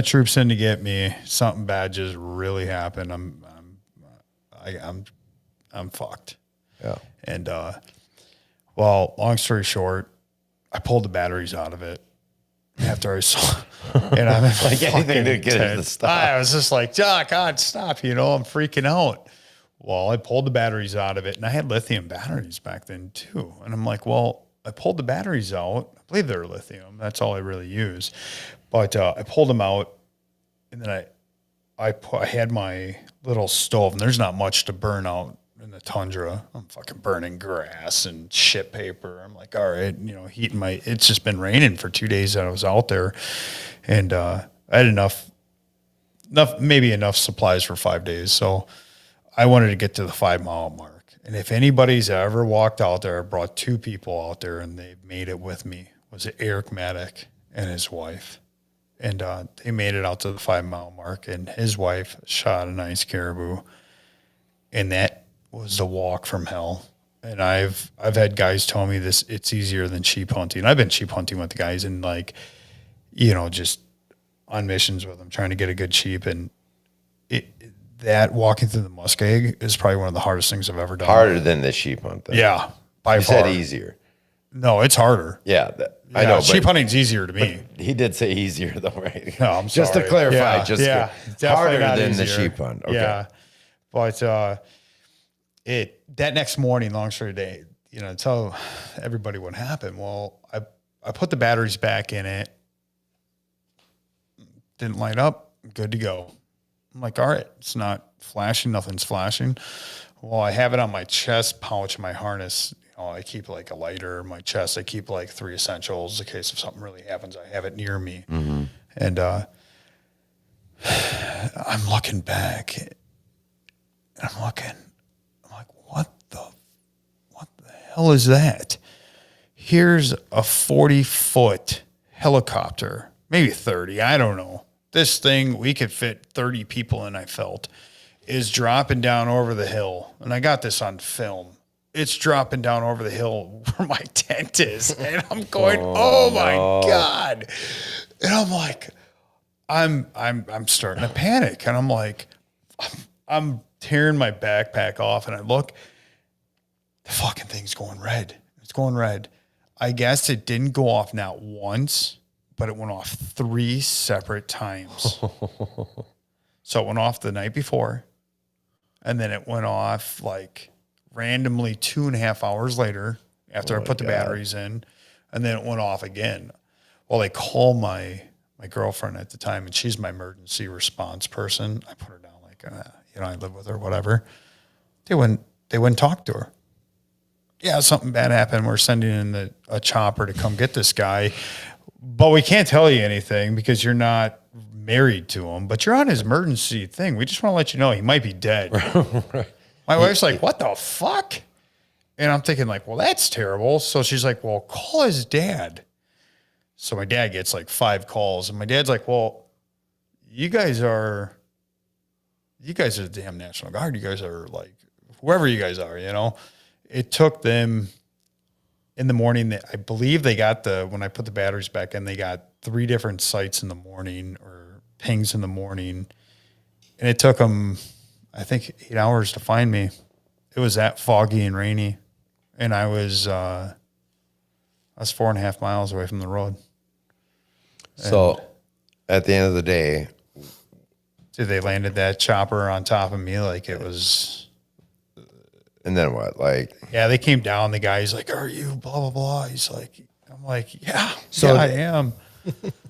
troops in to get me. Something bad just really happened. I'm fucked. Yeah. And well, long story short, I pulled the batteries out of it after I saw, and I'm Like anything to get it to stop. I was just like, God, stop! I'm freaking out. Well, I pulled the batteries out of it, and I had lithium batteries back then too. And I'm like, well, I pulled the batteries out. I believe they're lithium. That's all I really use. But I pulled them out, and then I had my little stove, and there's not much to burn out in the tundra. I'm fucking burning grass and shit paper. I'm like, all right, heating it's just been raining for 2 days that I was out there, and I had enough supplies for 5 days. So I wanted to get to the 5 mile mark. And if anybody's ever walked out there, I brought 2 people out there and they've made it with me, was Eric Maddock and his wife. And they made it out to the 5 mile mark, and his wife shot a nice caribou. And that was the walk from hell. And I've had guys tell me this, it's easier than sheep hunting. I've been sheep hunting with the guys and just on missions with them, trying to get a good sheep. And that walking through the muskeg is probably one of the hardest things I've ever done. Harder than the sheep hunt. Then. Yeah, by you far. said easier. No, it's harder. Yeah, I know. Sheep hunting's easier to me. He did say easier though, right? No, I'm just sorry. to clarify. Yeah, harder not than easier. the sheep hunt. Okay. Yeah, but that next morning, long story day, tell everybody what happened. Well, I put the batteries back in it. Didn't light up. Good to go. I'm like, all right, it's not flashing. Nothing's flashing. Well, I have it on my chest pouch in my harness. I keep like a lighter in my chest. I keep like 3 essentials in case if something really happens. I have it near me. Mm-hmm. And I'm looking back. And I'm like, what the hell is that? Here's a 40-foot helicopter, maybe 30. I don't know. This thing, we could fit 30 people in, I felt, is dropping down over the hill. And I got this on film. It's dropping down over the hill where my tent is. And I'm going, oh my God. And I'm like, I'm starting to panic. And I'm like, I'm tearing my backpack off. And I look, the fucking thing's going red. It's going red. I guess it didn't go off not once, but it went off 3 separate times. So it went off the night before. And then it went off like randomly 2.5 hours later after I put the batteries in. And then it went off again. Well, they called my girlfriend at the time, and she's my emergency response person. I put her down like, I live with her, whatever. They wouldn't talk to her. Yeah, something bad happened. We're sending in a chopper to come get this guy. But we can't tell you anything because you're not married to him, but you're on his emergency thing. We just want to let you know he might be dead. Right. My wife's like, what the fuck? And I'm thinking like, well, that's terrible. So she's like, well, call his dad. So my dad gets like 5 calls, and my dad's like, well, you guys are the damn National Guard. You guys are like, whoever you guys are, It took them in the morning. I believe they got when I put the batteries back in, they got 3 different sites in the morning or pings in the morning. And it took them, I think, 8 hours to find me. It was that foggy and rainy. And I was 4.5 miles away from the road. So at the end of the day, they landed that chopper on top of me like it was. And then what? Like, yeah, they came down. The guy's like, "Are you blah blah blah?" He's like, "I'm like, yeah, so I am."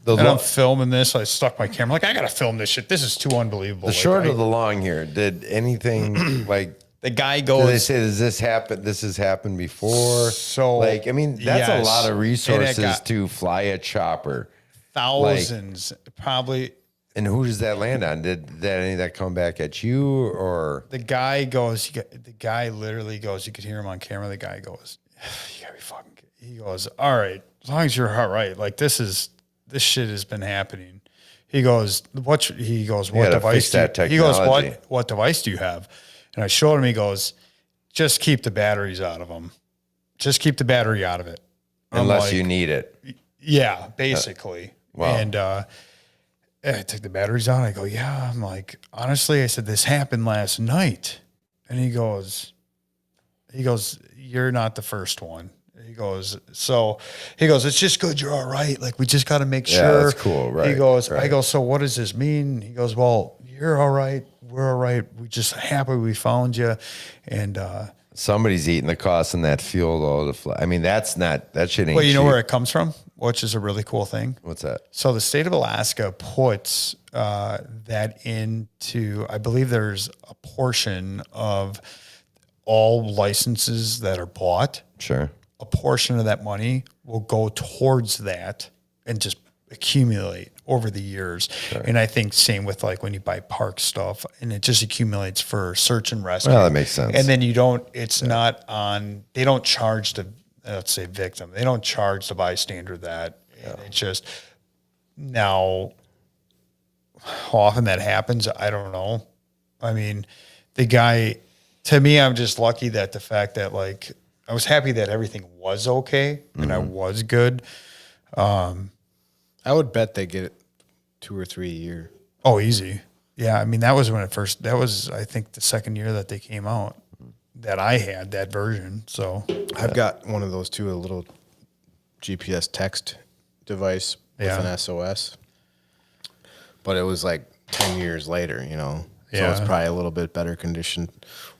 And I'm filming this. I stuck my camera. Like, I gotta film this shit. This is too unbelievable. The short of the long here. Did anything like the guy goes? Did they say, "Does this happen? This has happened before?" So, like, I mean, that's a lot of resources to fly a chopper. Thousands, probably. And who does that land on? Did any of that come back at you or? The guy goes, the guy literally goes, you could hear him on camera. The guy goes, you gotta be fucking kidding. He goes, all right, as long as you're all right. Like this shit has been happening. He goes, what device do you, he goes, what device do you have? And I showed him, he goes, just keep the batteries out of them. Just keep the battery out of it. Unless you need it. Yeah, basically. Wow. And I took the batteries out. I go, yeah. I'm like, honestly, I said, this happened last night. And he goes, you're not the first one. He goes, it's just good you're all right. Like, we just got to make sure. That's cool, right? He goes, right. I go, so what does this mean? He goes, well, you're all right. We're all right. We just happy we found you. And somebody's eating the cost in that fuel though. I mean, that shit ain't well, you know cheap. where it comes from, which is a really cool thing. What's that? So the state of Alaska puts that into, I believe there's a portion of all licenses that are bought. Sure. A portion of that money will go towards that and just accumulate over the years. Sure. And I think same with like when you buy park stuff and it just accumulates for search and rescue. Well, that makes sense. And then it's not on, they don't charge the, let's say victim. They don't charge the bystander that. Yeah. It's just now how often that happens, I don't know. I mean, the guy, to me, I'm just lucky that the fact that like, I was happy that everything was okay and I was good. I would bet they get 2 or 3 a year. Oh, easy. Yeah. I mean, that was when I think the second year that they came out that I had that version. So I've got one of those too, a little GPS text device with an SOS, but it was like 10 years later, so it's probably a little bit better condition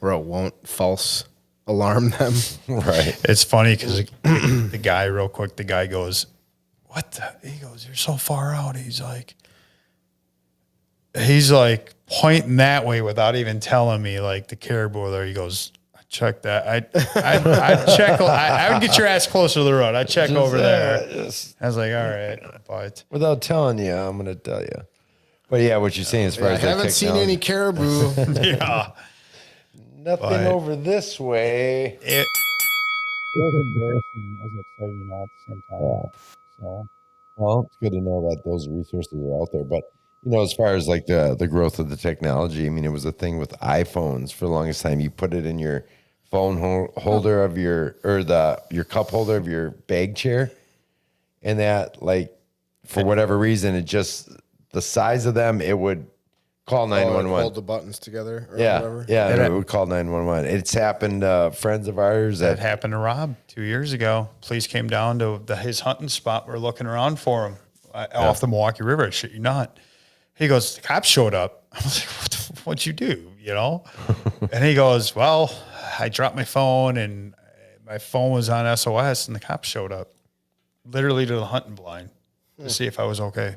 where it won't false alarm them. Right. It's funny because the guy goes, what the? He goes, you're so far out. He's like pointing that way without even telling me, like the caribou there. He goes, I check that. I check. I would get your ass closer to the road. I check just over there. I was like, all right, but without telling you, I'm going to tell you. But yeah, what you're saying as far as I haven't seen any caribou. Yeah. Nothing over this way. It was embarrassing as exciting all at the same time. So, well, it's good to know that those resources are out there. But as far as like the growth of the technology, I mean, it was a thing with iPhones for the longest time. You put it in your phone holder of your cup holder of your bag chair, and that like for whatever reason, it just the size of them, it would call 911. Hold the buttons together or yeah, whatever. Yeah, and it would call 911. It's happened friends of ours that happened to Rob 2 years ago. Police came down to his hunting spot. We're looking around for him off the Milwaukee River. I shit you not. He goes, the cops showed up. I was like, what'd you do? And he goes, well, I dropped my phone and my phone was on SOS and the cops showed up literally to the hunting blind to see if I was okay.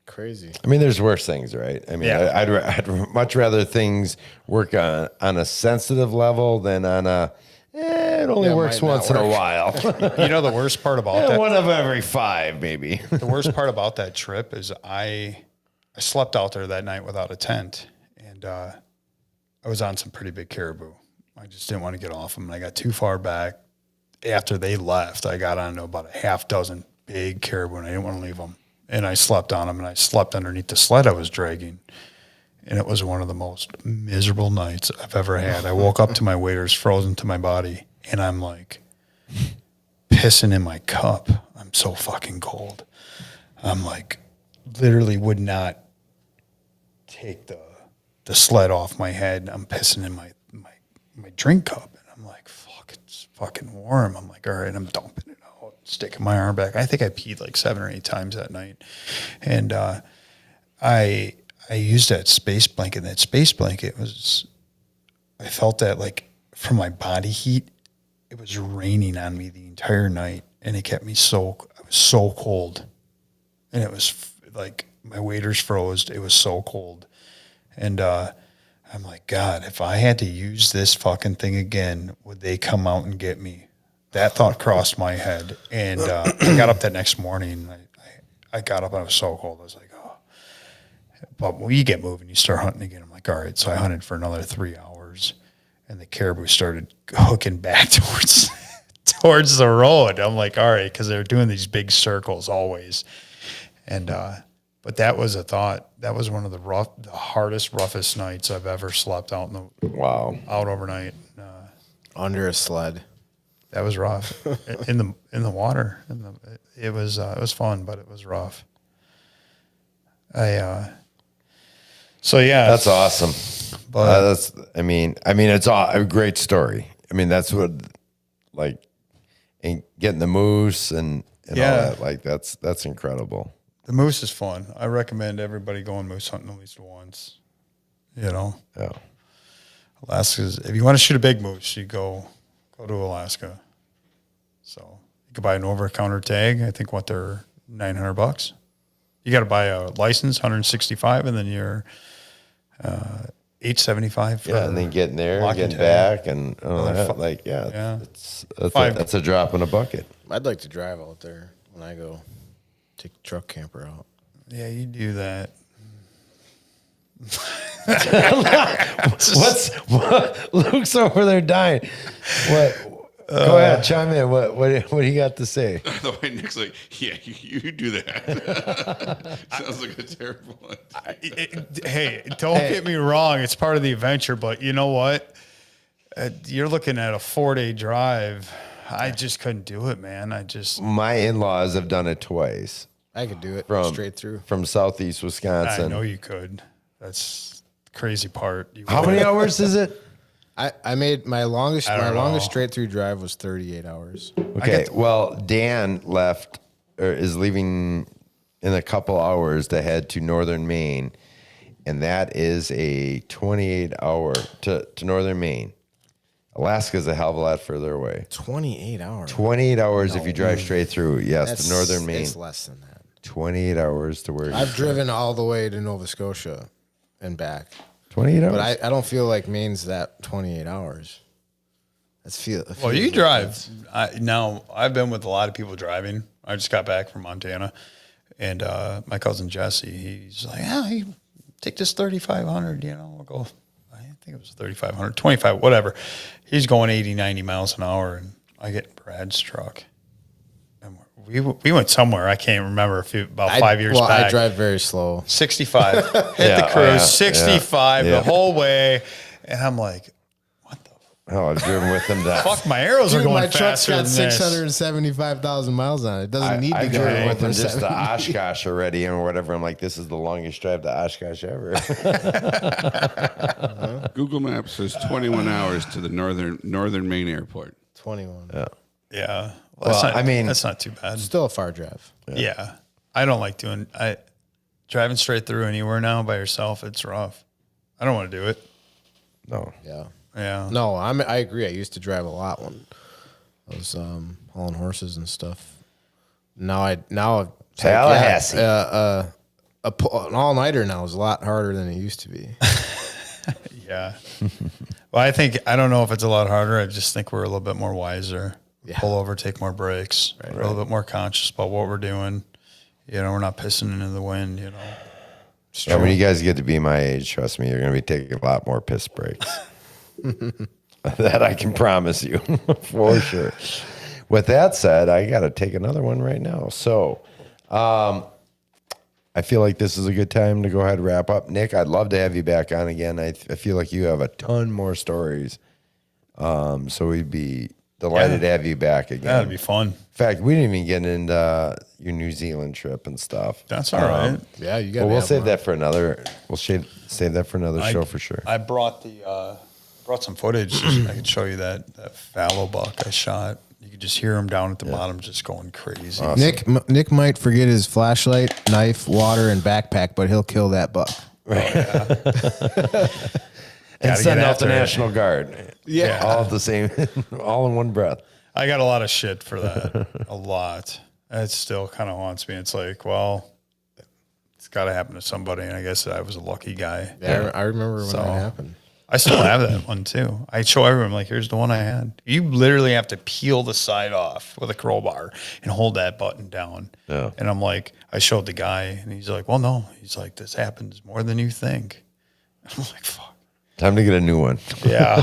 Crazy. I mean, there's worse things, right? I mean, I'd much rather things work on a sensitive level than on a, it only works once in a while. The worst part about that? One of every 5, maybe. The worst part about that trip is I slept out there that night without a tent, and I was on some pretty big caribou. I just didn't want to get off them, and I got too far back. After they left, I got onto about a half dozen big caribou, and I didn't want to leave them. And I slept on them, and I slept underneath the sled I was dragging. And it was one of the most miserable nights I've ever had. I woke up to my waders frozen to my body, and I'm like pissing in my cup. I'm so fucking cold. I'm like literally would not take the sled off my head. I'm pissing in my drink cup, and I'm like, fuck, it's fucking warm. I'm like, all right, I'm dumping it out, sticking my arm back. I think I peed like 7 or 8 times that night, and I used that space blanket. That space blanket I felt that like from my body heat, it was raining on me the entire night, and it kept me I was so cold, and it was like my waders froze. It was so cold, and I'm like, God, if I had to use this fucking thing again, would they come out and get me? That thought crossed my head, and I got up that next morning. I got up and I was so cold. I was like, oh. But when you get moving, you start hunting again. I'm like, all right. So I hunted for another 3 hours, and the caribou started hooking back towards the road. I'm like, all right, because they're doing these big circles always, and but that was a thought. That was one of the roughest nights I've ever slept out out overnight. Under a sled. That was rough in the water. It was fun, but it was rough. So yeah, That's awesome. But I mean, it's a great story. I mean, that's what, like, and getting the moose and all that. Like, that's incredible. the moose is fun. I recommend everybody going moose hunting at least once. You know, Yeah. Alaska's. If you want to shoot a big moose, you go to Alaska. So you can buy an over-the-counter tag. I think they're $900. You got to buy a license, $165, and then you're $875 for Yeah, and then getting there, lock and getting tag. back, and all that. Like, Yeah. that's a drop in a bucket. I'd like to drive out there when I go take the truck camper out. Yeah, you do that. What? Luke's over there dying. What? Go ahead, chime in. What do you got to say? The way Nick's like, yeah, you do that. Sounds like a terrible idea. Hey, don't get me wrong. It's part of the adventure, but you know what? You're looking at a 4-day drive. I just couldn't do it, man. My in-laws have done it twice I could do it straight through. from southeast Wisconsin. I know you could. That's the crazy part. How many hours is it? I made my longest I don't know. straight through drive was 38 hours. Okay, well, Dan is leaving in a couple hours to head to northern Maine, and that is a 28-hour to northern Maine. Alaska's a hell of a lot further away. 28 hours. 28 hours if you drive straight through. Yes, to northern Maine. It's less than that. 28 hours to where I've driven all the way to Nova Scotia and back. 28 hours. But I don't feel like Maine's that 28 hours. Well, you drive. Now, I've been with a lot of people driving. I just got back from Montana, and my cousin Jesse, he's like, yeah, you take this 3,500, we'll go. I think it was 3,500, 25, whatever. He's going 80, 90 miles an hour, and I get in Brad's truck. And we went somewhere. I can't remember, about 5 years back. I drive very slow. 65. Hit Yeah, the cruise, yeah, 65 yeah. the whole way. And I'm like, what the Oh, I've driven with them. fuck? My arrows are Dude, going my truck's faster got than this. 675,000 miles on it. It doesn't need to I've go driven with over them just to 70. Oshkosh already and whatever. I'm like, this is the longest drive to Oshkosh ever. Google Maps says 21 hours to the northern Maine airport. 21. Yeah. Well, I mean- that's not too bad. Still a far drive. Yeah. I don't like driving straight through anywhere now by yourself. It's rough. I don't want to do it. No. Yeah. Yeah. No, I agree. I used to drive a lot when I was hauling horses and stuff. Now Tallahassee. an all-nighter now is a lot harder than it used to be. Yeah. Well, I don't know if it's a lot harder. I just think we're a little bit more wiser. We pull over, take more breaks. We're a little bit more conscious about what we're doing. We're not pissing into the wind, Yeah, when you guys get to be my age, trust me, you're going to be taking a lot more piss breaks. That I can promise you for sure. With that said, I got to take another one right now. So I feel like this is a good time to go ahead and wrap up. Nick, I'd love to have you back on again. I feel like you have a ton more stories. So we'd be delighted to have you back again. That'd be fun. In fact, we didn't even get into your New Zealand trip and stuff. That's all right. Yeah, you got. Well, we'll save that for another. We'll save that for another show for sure. I brought some footage. I could show you that fallow buck I shot. You could just hear him down at the bottom just going crazy. Awesome. Nick might forget his flashlight, knife, water, and backpack, but he'll kill that buck. And Gotta send get out the after it. National Guard. Yeah. All at the same, all in one breath. I got a lot of shit for that. A lot. It still kind of haunts me. It's like, well, it's got to happen to somebody. And I guess I was a lucky guy. Yeah, I remember when that happened. I still have that one too. I show everyone, like, here's the one I had. You literally have to peel the side off with a crowbar and hold that button down. Yeah. And I'm like, I showed the guy and he's like, well, no. He's like, this happens more than you think. I'm like, fuck. Time to get a new one. Yeah.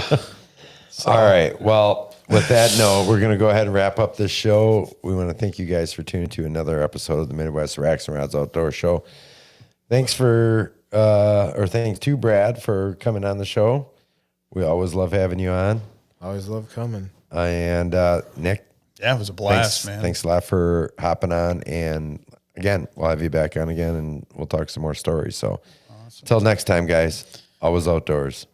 All right. Well, with that note, we're going to go ahead and wrap up this show. We want to thank you guys for tuning to another episode of the Midwest Racks and Rods Outdoor Show. Thanks to Brad for coming on the show. We always love having you on. Always love coming. And Nick, Yeah, it was a blast, man. Thanks a lot for hopping on. And again, we'll have you back on again, and we'll talk some more stories. So until next time, guys, always outdoors.